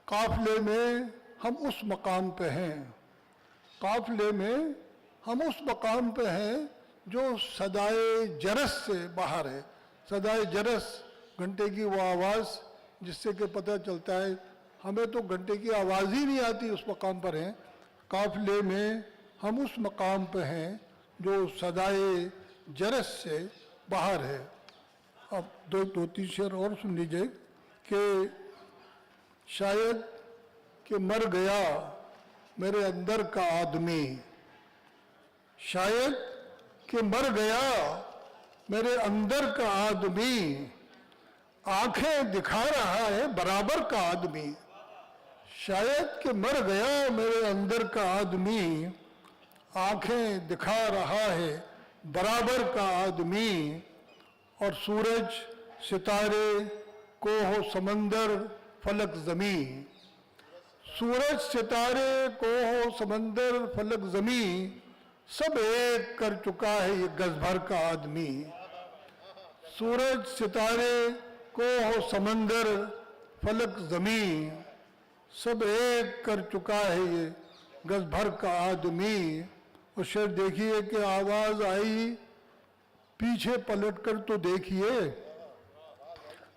काफले में हम उस मकाम पे हैं, काफले में हम उस मकाम पे हैं जो सदाए जरस से बाहर है। सदाए जरस घंटे की वो आवाज़ जिससे कि पता चलता है, हमें तो घंटे की आवाज़ ही नहीं आती, उस मकाम पर हैं। काफले में हम उस मकाम पे हैं जो सदाए जरस से बाहर है। अब दो तीन शेर और सुन लीजिए कि शायद कि मर गया मेरे अंदर का आदमी, शायद कि मर गया मेरे अंदर का आदमी, आंखें दिखा रहा है बराबर का आदमी। शायद कि मर गया मेरे अंदर का आदमी, आंखें दिखा रहा है बराबर का आदमी। और सूरज, सितारे, कोह, समंदर, फलक, जमी, सूरज, सितारे, कोह, समंदर, फलक, जमी सब एक कर चुका है ये गज भर का आदमी। सूरज, सितारे, कोह, समंदर, फलक, जमी सब एक कर चुका है ये गज भर का आदमी। और शेर देखिए कि आवाज आई, पीछे पलट कर तो देखिए,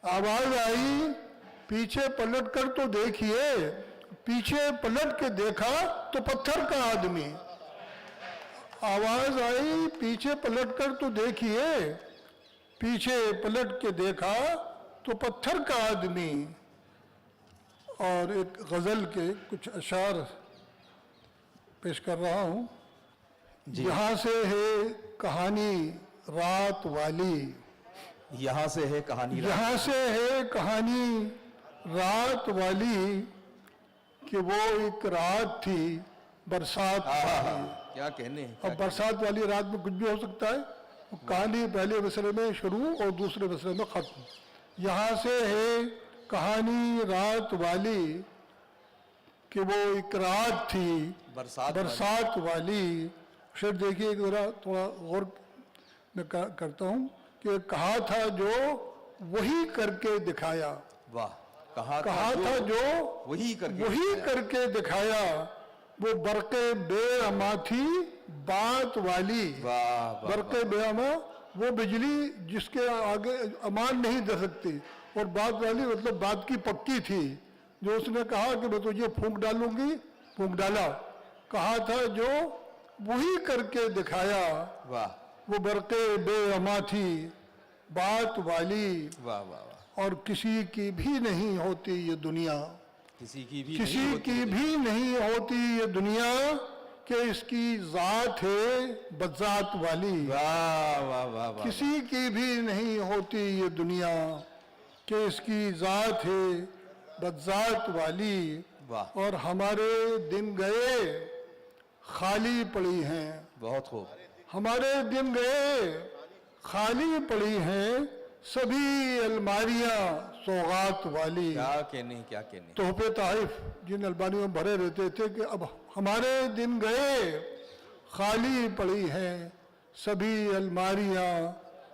आवाज आई, पीछे पलट कर तो देखिए, पीछे पलट के देखा तो पत्थर का आदमी। आवाज आई, पीछे पलट कर तो देखिए, पीछे पलट के देखा तो पत्थर का आदमी। और एक गजल के कुछ अशार पेश कर रहा हूं। यहाँ से है कहानी रात वाली, यहाँ से है कहानी यहाँ से है कहानी रात वाली, कि वो एक रात थी बरसात वाली। क्या कहने हैं, अब बरसात वाली रात में कुछ भी हो सकता है। कहानी पहले मिसरे में शुरू और दूसरे मिसरे में खत्म। यहाँ से है कहानी रात वाली, कि वो एक रात थी बरसात वाली। शेर देखिए जरा, थोड़ा गौर मैं करता हूँ कि कहा था जो वही करके दिखाया। वाह, कहा था जो वही करके दिखाया, वो बरक़े बेअमा थी बात वाली। वाह, बरक़े बेअमा वो बिजली जिसके आगे अमान नहीं दे सकती, और बात वाली मतलब बात की पक्की थी। जो उसने कहा कि मैं तुझे फूंक डालूंगी, फूंक डाला। कहा था जो वही करके दिखाया, वाह, वो बरक़े बेअमा थी बात वाली। वाह, वाह, वाह। और किसी की भी नहीं होती ये दुनिया, किसी की भी नहीं होती ये दुनिया, कि इसकी जात है बज़ात वाली। वाह, वाह, वाह, वाह। किसी की भी नहीं होती ये दुनिया, कि इसकी जात है बज़ात वाली। वाह, और हमारे दिन गए खाली पड़ी हैं, बहुत खूब। हमारे दिन गए खाली पड़ी हैं, सभी अलमारियां सौगात वाली। क्या कहने, क्या कहने। तोहफे ताइफ जिन अलमारियों में भरे रहते थे, कि अब हमारे दिन गए खाली पड़ी हैं, सभी अलमारियां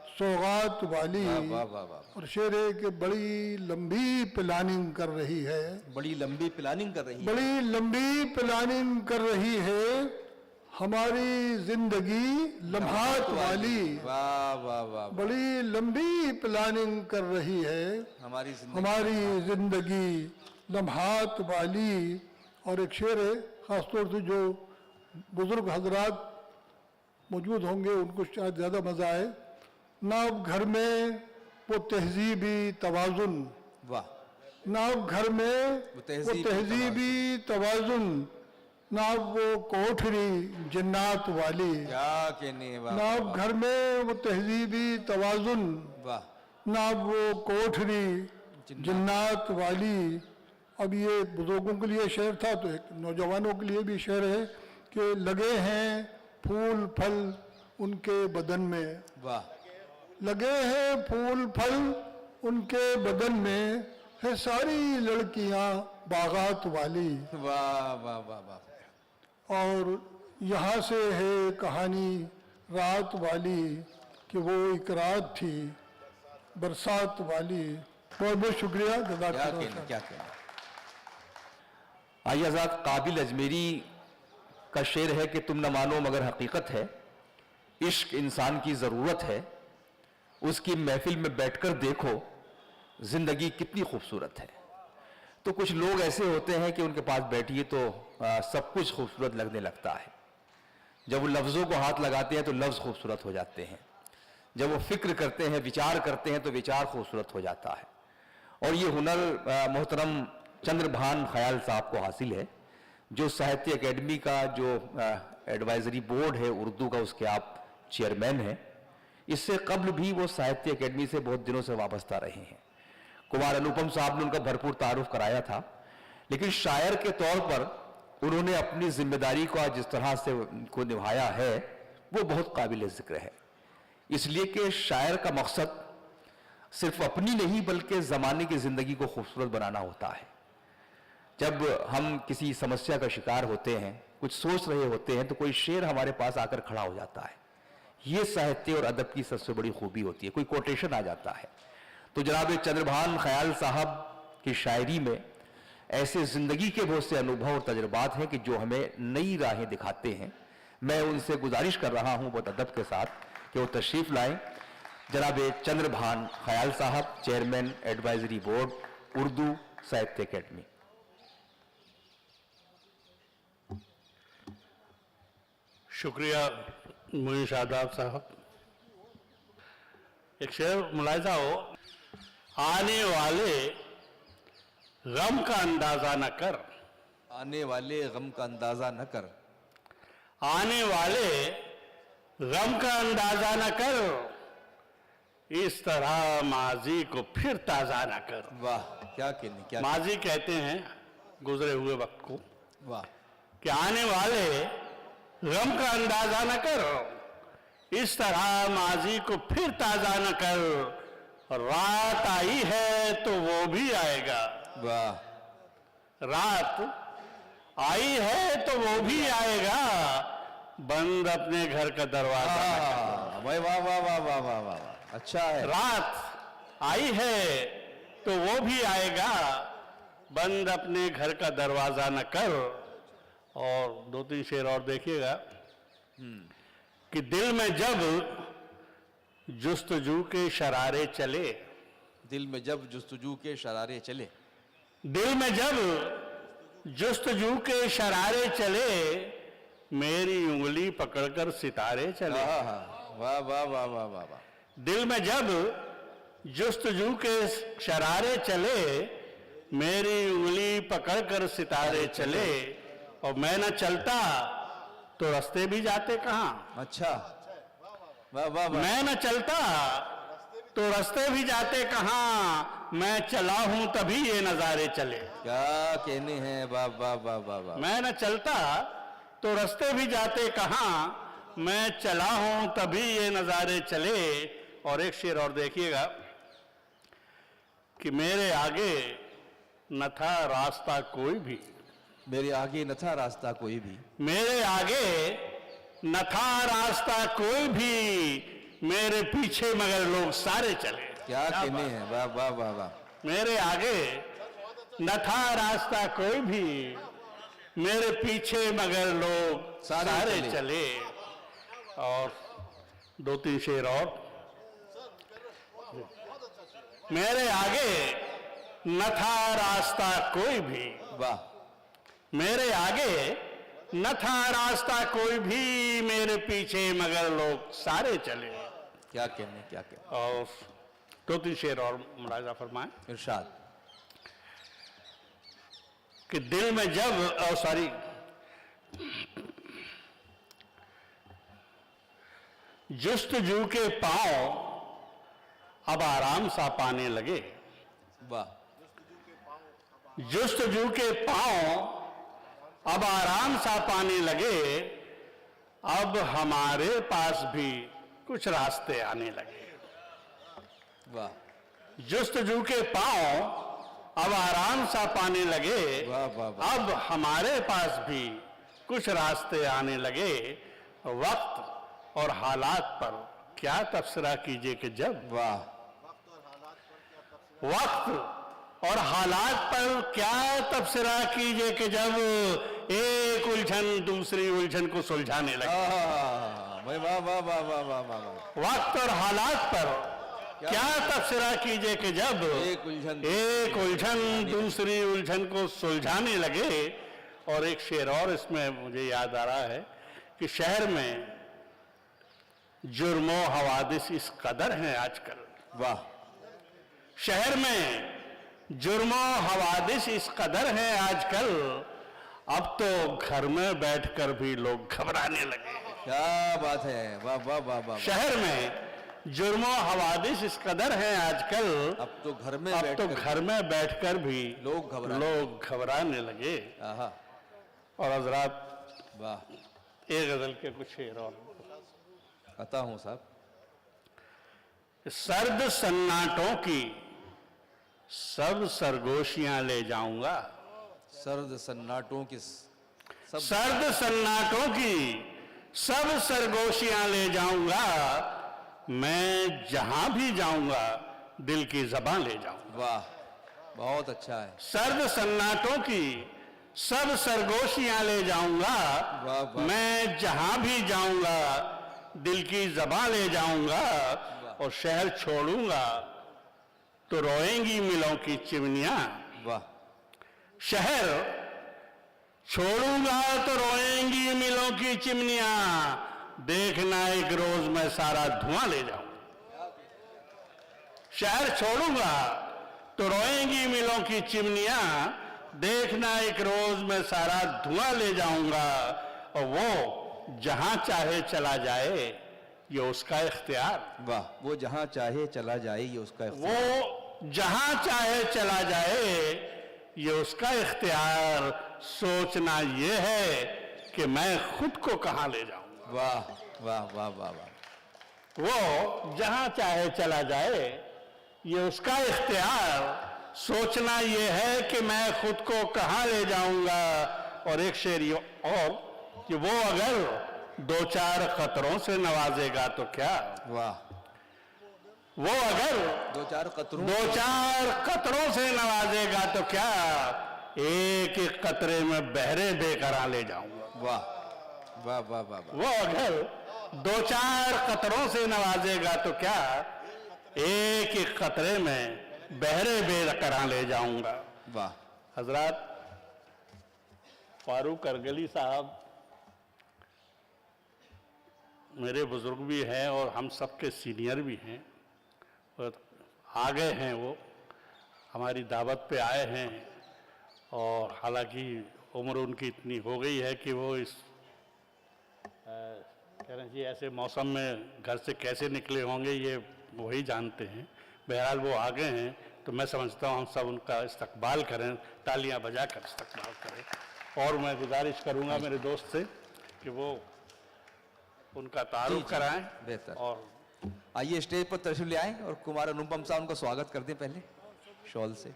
सौगात वाली। वाह, वाह, वाह। और शेर है कि बड़ी लंबी प्लानिंग कर रही है, बड़ी लंबी प्लानिंग कर रही है, बड़ी लंबी प्लानिंग कर रही है हमारी जिंदगी लम्हात वाली। वाह, वाह, वाह। बड़ी लंबी प्लानिंग कर रही है हमारी जिंदगी लम्हात वाली। और एक शेर है, खासतौर से जो बुजुर्ग हजरात मौजूद होंगे उनको शायद ज़्यादा मज़ा आए। ना अब घर में वो तहजीबी तवाज़ुन, वाह, ना अब घर में वो तहजीबी तवाज़ुन, ना वो कोठरी जन्नात वाली। क्या कहने। वाह, ना अब घर में वो तहजीबी तवाज़ुन, वाह, ना वो कोठरी जन्नात वाली। अब ये बुजुर्गों के लिए शेर था, तो एक नौजवानों के लिए भी शेर है कि लगे हैं फूल फल उनके बदन में। वाह, लगे हैं फूल फल उनके बदन में, है सारी लड़कियां बागात वाली। वाह, वाह, वाह, वाह। और यहाँ से है कहानी रात वाली, कि वो एक रात थी बरसात वाली। बहुत बहुत शुक्रिया। क्या कहने, क्या कहने। आइए आजाद काबिल अजमेरी का शेर है कि तुम न मानो मगर हकीकत है, इश्क इंसान की ज़रूरत है, उसकी महफिल में बैठकर देखो जिंदगी कितनी खूबसूरत है। तो कुछ लोग ऐसे होते हैं कि उनके पास बैठिए तो सब कुछ खूबसूरत लगने लगता है। जब वो लफ्ज़ों को हाथ लगाते हैं तो लफ्ज़ खूबसूरत हो जाते हैं, जब वो फिक्र करते हैं, विचार करते हैं तो विचार खूबसूरत हो जाता है। और ये हुनर मोहतरम चंद्रभान ख्याल साहब को हासिल है, जो साहित्य अकेडमी का जो एडवाइजरी बोर्ड है उर्दू का, उसके आप चेयरमैन हैं। इससे कबल भी वो साहित्य अकेडमी से बहुत दिनों से वाबस्ता रहे हैं। कुमार अनुपम साहब ने उनका भरपूर तारुफ कराया था, लेकिन शायर के तौर पर उन्होंने अपनी जिम्मेदारी को जिस तरह से को निभाया है वो बहुत काबिल जिक्र है। इसलिए कि शायर का मकसद सिर्फ अपनी नहीं बल्कि ज़माने की ज़िंदगी को खूबसूरत बनाना होता है। जब हम किसी समस्या का शिकार होते हैं, कुछ सोच रहे होते हैं, तो कोई शेर हमारे पास आकर खड़ा हो जाता है। ये साहित्य और अदब की सबसे बड़ी खूबी होती है। कोई कोटेशन आ जाता है। तो जनाब चंद्रभान ख्याल साहब की शायरी में ऐसे ज़िंदगी के बहुत से अनुभव और तजुर्बात हैं कि जो हमें नई राहें दिखाते हैं। मैं उनसे गुजारिश कर रहा हूँ बहुत अदब के साथ कि वो तशरीफ़ लाएं। जनाब चंद्रभान ख्याल साहब, चेयरमैन एडवाइजरी बोर्ड उर्दू साहित्य अकेडमी। शुक्रिया मुइन शादाब साहब। एक शेर मुलाहिजा हो, आने वाले गम का अंदाजा न कर, आने वाले गम का अंदाजा न कर, आने वाले गम का अंदाजा न कर, इस तरह माजी को फिर ताजा न कर। वाह क्या कहने, क्या माजी कहते हैं गुजरे हुए वक्त को, वाह कि आने वाले गम का अंदाजा न कर, इस तरह माजी को फिर ताजा न कर, रात आई है तो वो भी आएगा, वाह रात आई है तो वो भी आएगा, बंद अपने घर का दरवाजा न कर। भाई वाह वाह वाह वाह वाह वाह, अच्छा है। रात आई है तो वो भी आएगा, बंद अपने घर का दरवाजा न कर। और दो तीन शेर और देखिएगा कि दिल में जब जुस्तजू के शरारे चले, दिल में जब जुस्तजू के शरारे चले, दिल में जब जुस्तजू के शरारे चले, मेरी उंगली पकड़कर सितारे चले। वाह वाह वाह वाह वाह वाह। दिल में जब जुस्तजू के शरारे चले, मेरी उंगली पकड़कर सितारे चले, और मैं न चलता तो रास्ते भी जाते कहाँ। अच्छा वाह वाह वाह। मैं न चलता तो रास्ते भी जाते कहाँ, मैं चला हूं तभी ये नजारे चले। क्या कहने हैं, वाह वाह वाह वाह वाह। मैं न चलता तो रास्ते भी जाते कहाँ, मैं चला हूं तभी ये नजारे चले। और एक शेर और देखिएगा कि मेरे आगे न था रास्ता कोई भी, मेरे आगे न था रास्ता कोई भी, मेरे आगे न था रास्ता कोई भी, मेरे पीछे मगर लोग सारे चले। क्या कहने हैं, वाह वाह वाह वाह। मेरे आगे न था रास्ता कोई भी, मेरे पीछे मगर लोग सारे चले। और दो तीन शेर और, मेरे आगे न था रास्ता कोई भी, वाह, मेरे आगे न था रास्ता कोई भी, मेरे पीछे मगर लोग सारे चले। क्या कहने, क्या कहने। और दो तीन शेर और मुलाजा फरमाएं। इरशाद। कि दिल में जब सॉरी जुस्तजू के पांव अब आराम सा पाने लगे, वाह, जुस्तजू के पांव अब आराम सा पाने लगे, अब हमारे पास भी कुछ रास्ते आने लगे। वाह जुस्तजू के पांव अब आराम सा पाने लगे, वाह वाह वाह। अब हमारे पास भी कुछ रास्ते आने लगे। वक्त और हालात पर क्या तबसरा कीजिए कि जब, वाह, वक्त और हालात पर क्या तबसरा कीजिए कि जब एक उलझन दूसरी उलझन को सुलझाने लगे। भाई वाह वाह वाह वाह वाह वाह वाह। वक्त और हालात पर क्या तबसरा कीजिए कि जब एक उलझन दूसरी उलझन को सुलझाने लगे। और एक शेर और इसमें मुझे याद आ रहा है कि शहर में जुर्मो हवादिस इस कदर हैं आजकल, वाह, शहर में जुर्मो हवादिस इस कदर हैं आजकल, अब तो घर में बैठकर भी लोग घबराने लगे हैं। क्या बात है, वाह वाह वाह वाह। शहर में जुर्मो हवादिस इस कदर हैं आजकल, अब तो घर में अब तो घर में बैठकर भी लोग घबराने लगे। आहा, और हजरात वाह, एक गजल के कुछ शेर और। आता हूं साहब। सर्द सन्नाटों की सब सरगोशियां ले जाऊंगा, सर्द सन्नाटों की सर्द सन्नाटों की सब सरगोशियां ले जाऊंगा, मैं जहां भी जाऊंगा दिल की ज़बां ले जाऊंगा। वाह, बहुत अच्छा है। सर्द सन्नाटों की सब सरगोशियां ले जाऊंगा, वाह, वाह। मैं जहां भी जाऊंगा दिल की ज़बां ले जाऊंगा, और शहर छोड़ूंगा तो रोएंगी मिलों की चिमनियां। वाह, शहर छोड़ूंगा तो रोएंगी मिलों की चिमनियां, देखना एक रोज मैं सारा धुआं ले जाऊंगा। शहर छोड़ूंगा तो रोएंगी मिलों की चिमनियां, देखना एक रोज मैं सारा धुआं ले जाऊंगा, और वो जहां चाहे चला जाए ये उसका इख्तियार। वाह, वो जहां चाहे चला जाए ये उसका इख्तियार। वो जहां चाहे चला जाए ये उसका इख्तियार, सोचना ये है कि मैं खुद को कहां ले जाऊंगा। वाह वाह वाह वाह वाह। वो जहां चाहे चला जाए ये उसका इख्तियार, सोचना ये है कि मैं खुद को कहां ले जाऊंगा। और एक शेर ये और कि वो अगर दो चार खतरों से नवाजेगा तो क्या, वाह, वो अगर दो चार कतरों से नवाजेगा तो क्या, एक एक कतरे में बहरे बेकरार ले जाऊंगा। वाह वाह वाह वाह वाह। वो अगर दो चार कतरों से नवाजेगा तो क्या, एक एक कतरे में बहरे बेकरार ले जाऊंगा। वाह, हजरात, फारूक अरगली साहब मेरे बुजुर्ग भी हैं और हम सबके सीनियर भी हैं, और आ गए हैं, वो हमारी दावत पे आए हैं, और हालांकि उम्र उनकी इतनी हो गई है कि वो इस कह रहे जी ऐसे मौसम में घर से कैसे निकले होंगे ये वही जानते हैं। बहरहाल वो आ गए हैं तो मैं समझता हूँ हम सब उनका इस्तकबाल करें, तालियां बजाकर इस्तकबाल करें। और मैं गुजारिश करूँगा मेरे दोस्त से कि वो उनका तारुफ कराएं। बेहतर। और आइए स्टेज पर तशरीफ ले आए और कुमार अनुपम साहब उनका स्वागत कर दें पहले शॉल से।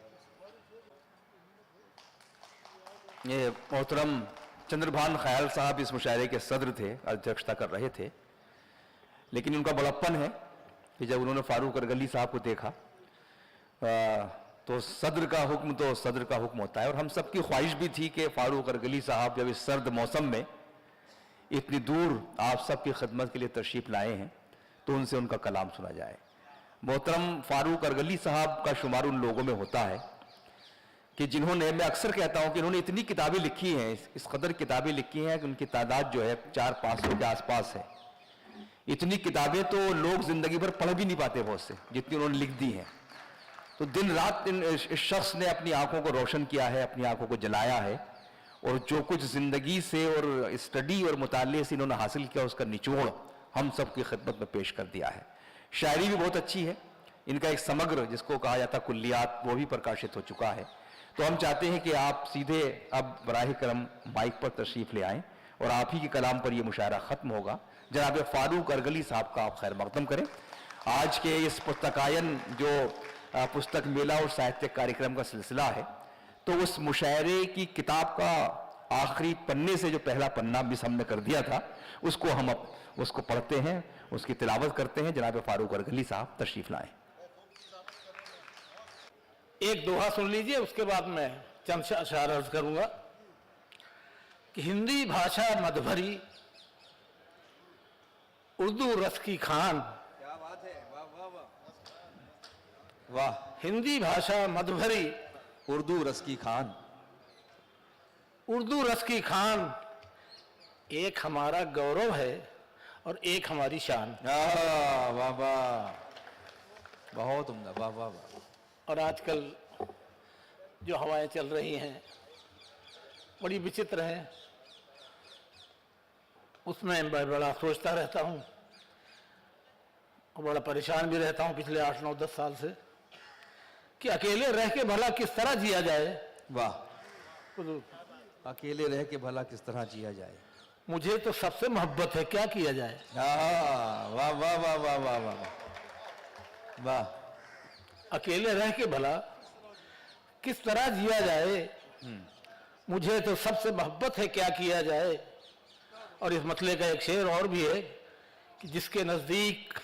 ये मोहतरम चंद्रभान ख्याल साहब इस मुशायरे के सदर थे, अध्यक्षता कर रहे थे, लेकिन उनका बड़प्पन है कि जब उन्होंने फारूक अरगली साहब को देखा तो सदर का हुक्म तो सदर का हुक्म होता है, और हम सबकी ख्वाहिश भी थी कि फारूक अरगली साहब जब इस सर्द मौसम में इतनी दूर आप सबकी खिदमत के लिए तशरीफ लाए हैं तो उनसे उनका कलाम सुना जाए। मोहतरम फारूक अरगली साहब का शुमार उन लोगों में होता है कि जिन्होंने, मैं अक्सर कहता हूं कि इन्होंने इतनी किताबें लिखी हैं, इस कदर किताबें लिखी हैं कि उनकी तादाद जो है 400-500 के आसपास है। इतनी किताबें तो लोग जिंदगी भर पढ़ भी नहीं पाते बहुत से, जितनी उन्होंने लिख दी हैं। तो दिन रात इस शख्स ने अपनी आंखों को रोशन किया है, अपनी आंखों को जलाया है, और जो कुछ जिंदगी से और स्टडी और मुताले से इन्होंने हासिल किया उसका निचोड़ हम सब की खिदमत में पेश कर दिया है। शायरी भी बहुत अच्छी है, इनका एक समग्र जिसको कहा जाता कुल्लियात वो भी प्रकाशित हो चुका है। तो हम चाहते हैं कि आप सीधे अब बराह करम माइक पर तशरीफ ले आएं और आप ही के कलाम पर यह मुशायरा खत्म होगा। जनाब फारूक अरगली साहब का आप खैर मकदम करें। आज के इस पुस्तकायन जो पुस्तक मेला और साहित्य कार्यक्रम का सिलसिला है, तो उस मुशायरे की किताब का आखिरी पन्ने से जो पहला पन्ना मिस हमने कर दिया था उसको हम अब उसको पढ़ते हैं, उसकी तिलावत करते हैं। जनाब फारूक अरगली साहब तशरीफ लाएं। एक दोहा सुन लीजिए, उसके बाद मैं चंद अशआर अर्ज करूंगा कि हिंदी भाषा मधुभरी उर्दू रस की खान। क्या बात है, वाह वाह वाह वाह। हिंदी भाषा मधुभरी उर्दू रस की खान, उर्दू रस की खान, एक हमारा गौरव है और एक हमारी शान। वाह वाह, बहुत उम्दा, वाह वाह वाह। और आजकल जो हवाएं चल रही हैं बड़ी विचित्र हैं, उसमें मैं बड़ा सोचता रहता हूँ और बड़ा परेशान भी रहता हूँ पिछले 8, 9, 10 साल से कि अकेले रह के भला किस तरह जिया जाए। वाह, अकेले रह के भला किस तरह जिया जाए। मुझे तो सबसे मोहब्बत है, क्या किया जाए। वाह वाह वाह वाह वाह वाह वाह वाह। अकेले रह के भला किस तरह जिया जाए, मुझे तो सबसे मोहब्बत है, क्या किया जाए। और इस मतले का एक शेर और भी है कि जिसके नजदीक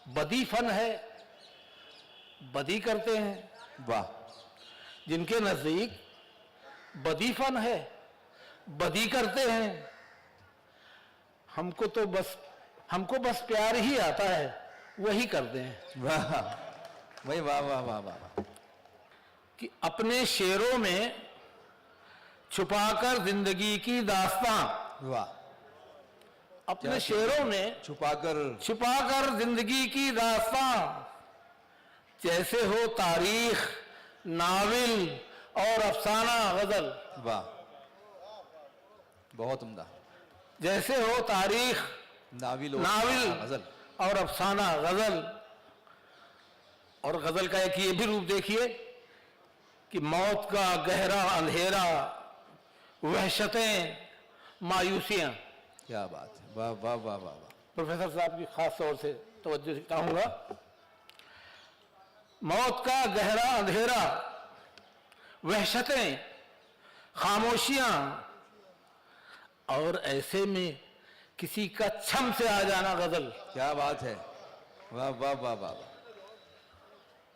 बदी फन है बदी करते हैं। वाह। जिनके नजदीक बदी फन है बदी करते हैं। हमको बस प्यार ही आता है, वही करते हैं। वाह भाई, वाह वाह वाह वाह। कि अपने शेरों में छुपाकर जिंदगी की दास्तां, वाह। अपने शेरों में छुपाकर जिंदगी की दास्तां, जैसे हो तारीख, नाविल और अफसाना गजल। वाह, बहुत उम्दा। जैसे हो तारीख, नाविल गजल और अफसाना गजल। और गजल का एक ये भी रूप देखिए कि मौत का गहरा अंधेरा, वहशतें, मायूसियां। क्या बात है, वाह वाह वाह वाह वाह। प्रोफेसर साहब की खास तौर से तवज्जो चाहूंगा। मौत का गहरा अंधेरा, वहशतें, खामोशियां, और ऐसे में किसी का छम से आ जाना गजल। क्या बात है, वाह वाह वाह वाह।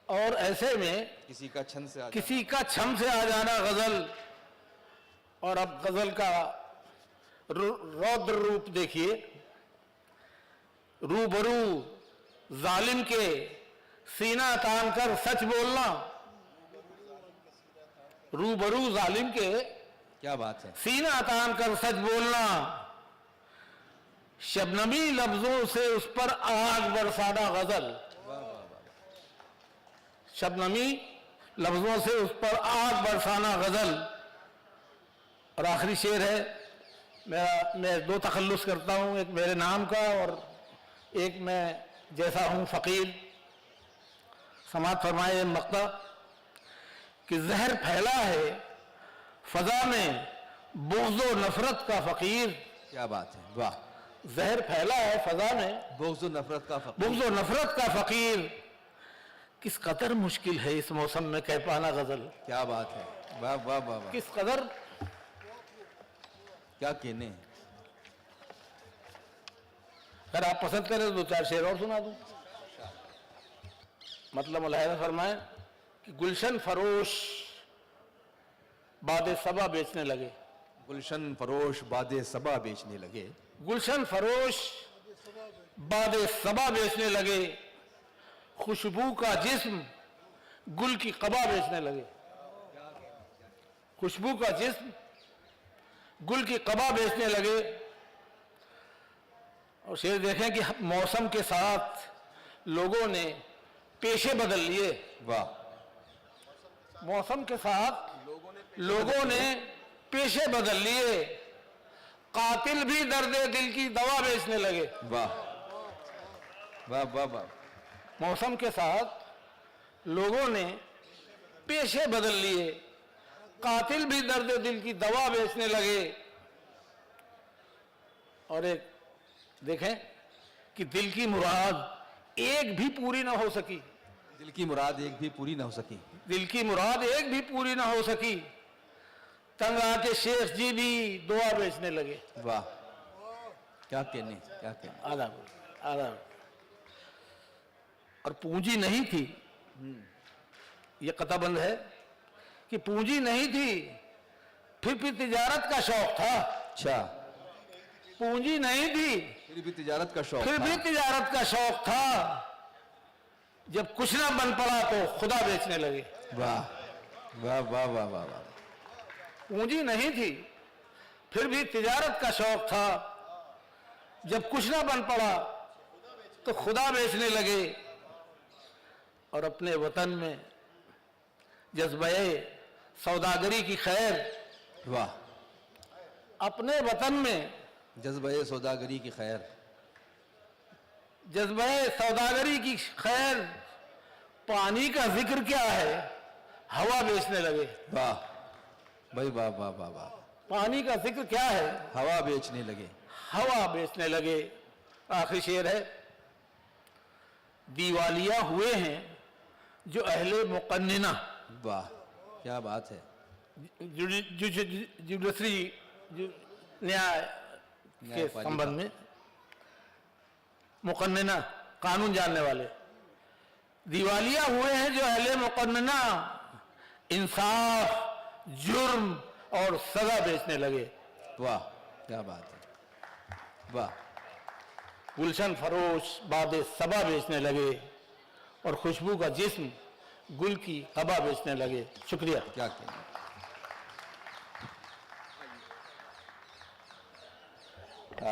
और ऐसे में किसी का छम से आ जाना गजल। और अब गजल का रौद्र रूप देखिए। रूबरू जालिम के सीना तान कर सच बोलना। रूबरू जालिम के, क्या बात है, सीना तान कर सच बोलना। शबनमी लफ्जों से उस पर आग बरसाना गजल। शबनमी लफ्जों से उस पर आग बरसाना गजल। और आखिरी शेर है मैं 2 तखल्लुस करता हूं, एक मेरे नाम का और एक मैं जैसा हूं फकीर। समात फरमाए मक्ता कि जहर फैला है फजा में बुग़्ज़ो नफरत का फकीर। क्या बात है, वाह। जहर फैला है फजा में बुग़्ज़ो नफरत का फकीर। किस कदर मुश्किल है इस मौसम में कह पाना गजल। क्या बात है, वाह वाह वाह वाह। किस कदर, क्या कहने। अगर आप पसंद करें तो 2-4 शेर और सुना दूं। मतलब मुलाहिज़ा फरमाए कि गुलशन फरोश बादे सबा बेचने लगे। गुलशन फरोश बादे सबा बेचने लगे। गुलशन फरोश बादे सबा बेचने लगे। खुशबू का जिस्म गुल की कबा बेचने लगे। खुशबू का जिस्म गुल की कबा बेचने लगे। और शेर देखें कि मौसम के साथ लोगों ने पेशे बदल लिए। वाह। मौसम के साथ लोगों ने पेशे बदल लिए। कातिल भी दर्दे दिल की दवा बेचने लगे। वाह वाह वाह वाह। मौसम के साथ लोगों ने पेशे बदल लिए। कातिल भी दर्द दिल की दवा बेचने लगे। और एक देखें कि दिल की मुराद एक भी पूरी ना हो सकी। दिल की मुराद एक भी पूरी ना हो सकी। दिल की मुराद एक भी पूरी ना हो सकी। तंग आके शेख जी भी दुआ बेचने लगे। वाह, क्या कहने, क्या कहने। आदाब आदाब। और पूंजी नहीं थी, ये कताबंद है कि पूंजी नहीं थी फिर भी तिजारत का शौक था। अच्छा, पूंजी नहीं थी फिर भी तिजारत का शौक फिर था। भी तिजारत का शौक था। जब कुछ ना बन पड़ा तो खुदा बेचने लगे। वाह वाह वाह वाह वाह वाह। पूंजी नहीं थी फिर भी तिजारत का शौक था। जब कुछ ना बन पड़ा तो खुदा बेचने लगे। और अपने वतन में जज्बे सौदागरी की खैर वाह, अपने वतन में जज्बे सौदागरी की खैर, जज्बे सौदागरी की खैर, पानी का जिक्र क्या है, हवा बेचने लगे। वाह भाई, वाह वाह वाह वाह, पानी का जिक्र क्या है, हवा बेचने लगे। हवा बेचने लगे। आखिरी शेर है, दीवालिया हुए हैं जो अहले मुकन्निना, वाह क्या बात है, जुडिशरी न्याय के न्यायपालिका। संबंध में मुकन्निना कानून जानने वाले, दिवालिया हुए हैं जो अहले मुकन्निना इंसाफ, जुर्म और सजा बेचने लगे। वाह क्या बात है, वाह गुलशन फरोश बादे सबा बेचने लगे और खुशबू का जिस्म गुल की कबा बेचने लगे। शुक्रिया। क्या कहना।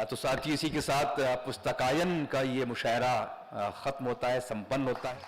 तो साथियों, इसी के साथ पुस्तकायन का ये मुशायरा खत्म होता है, संपन्न होता है।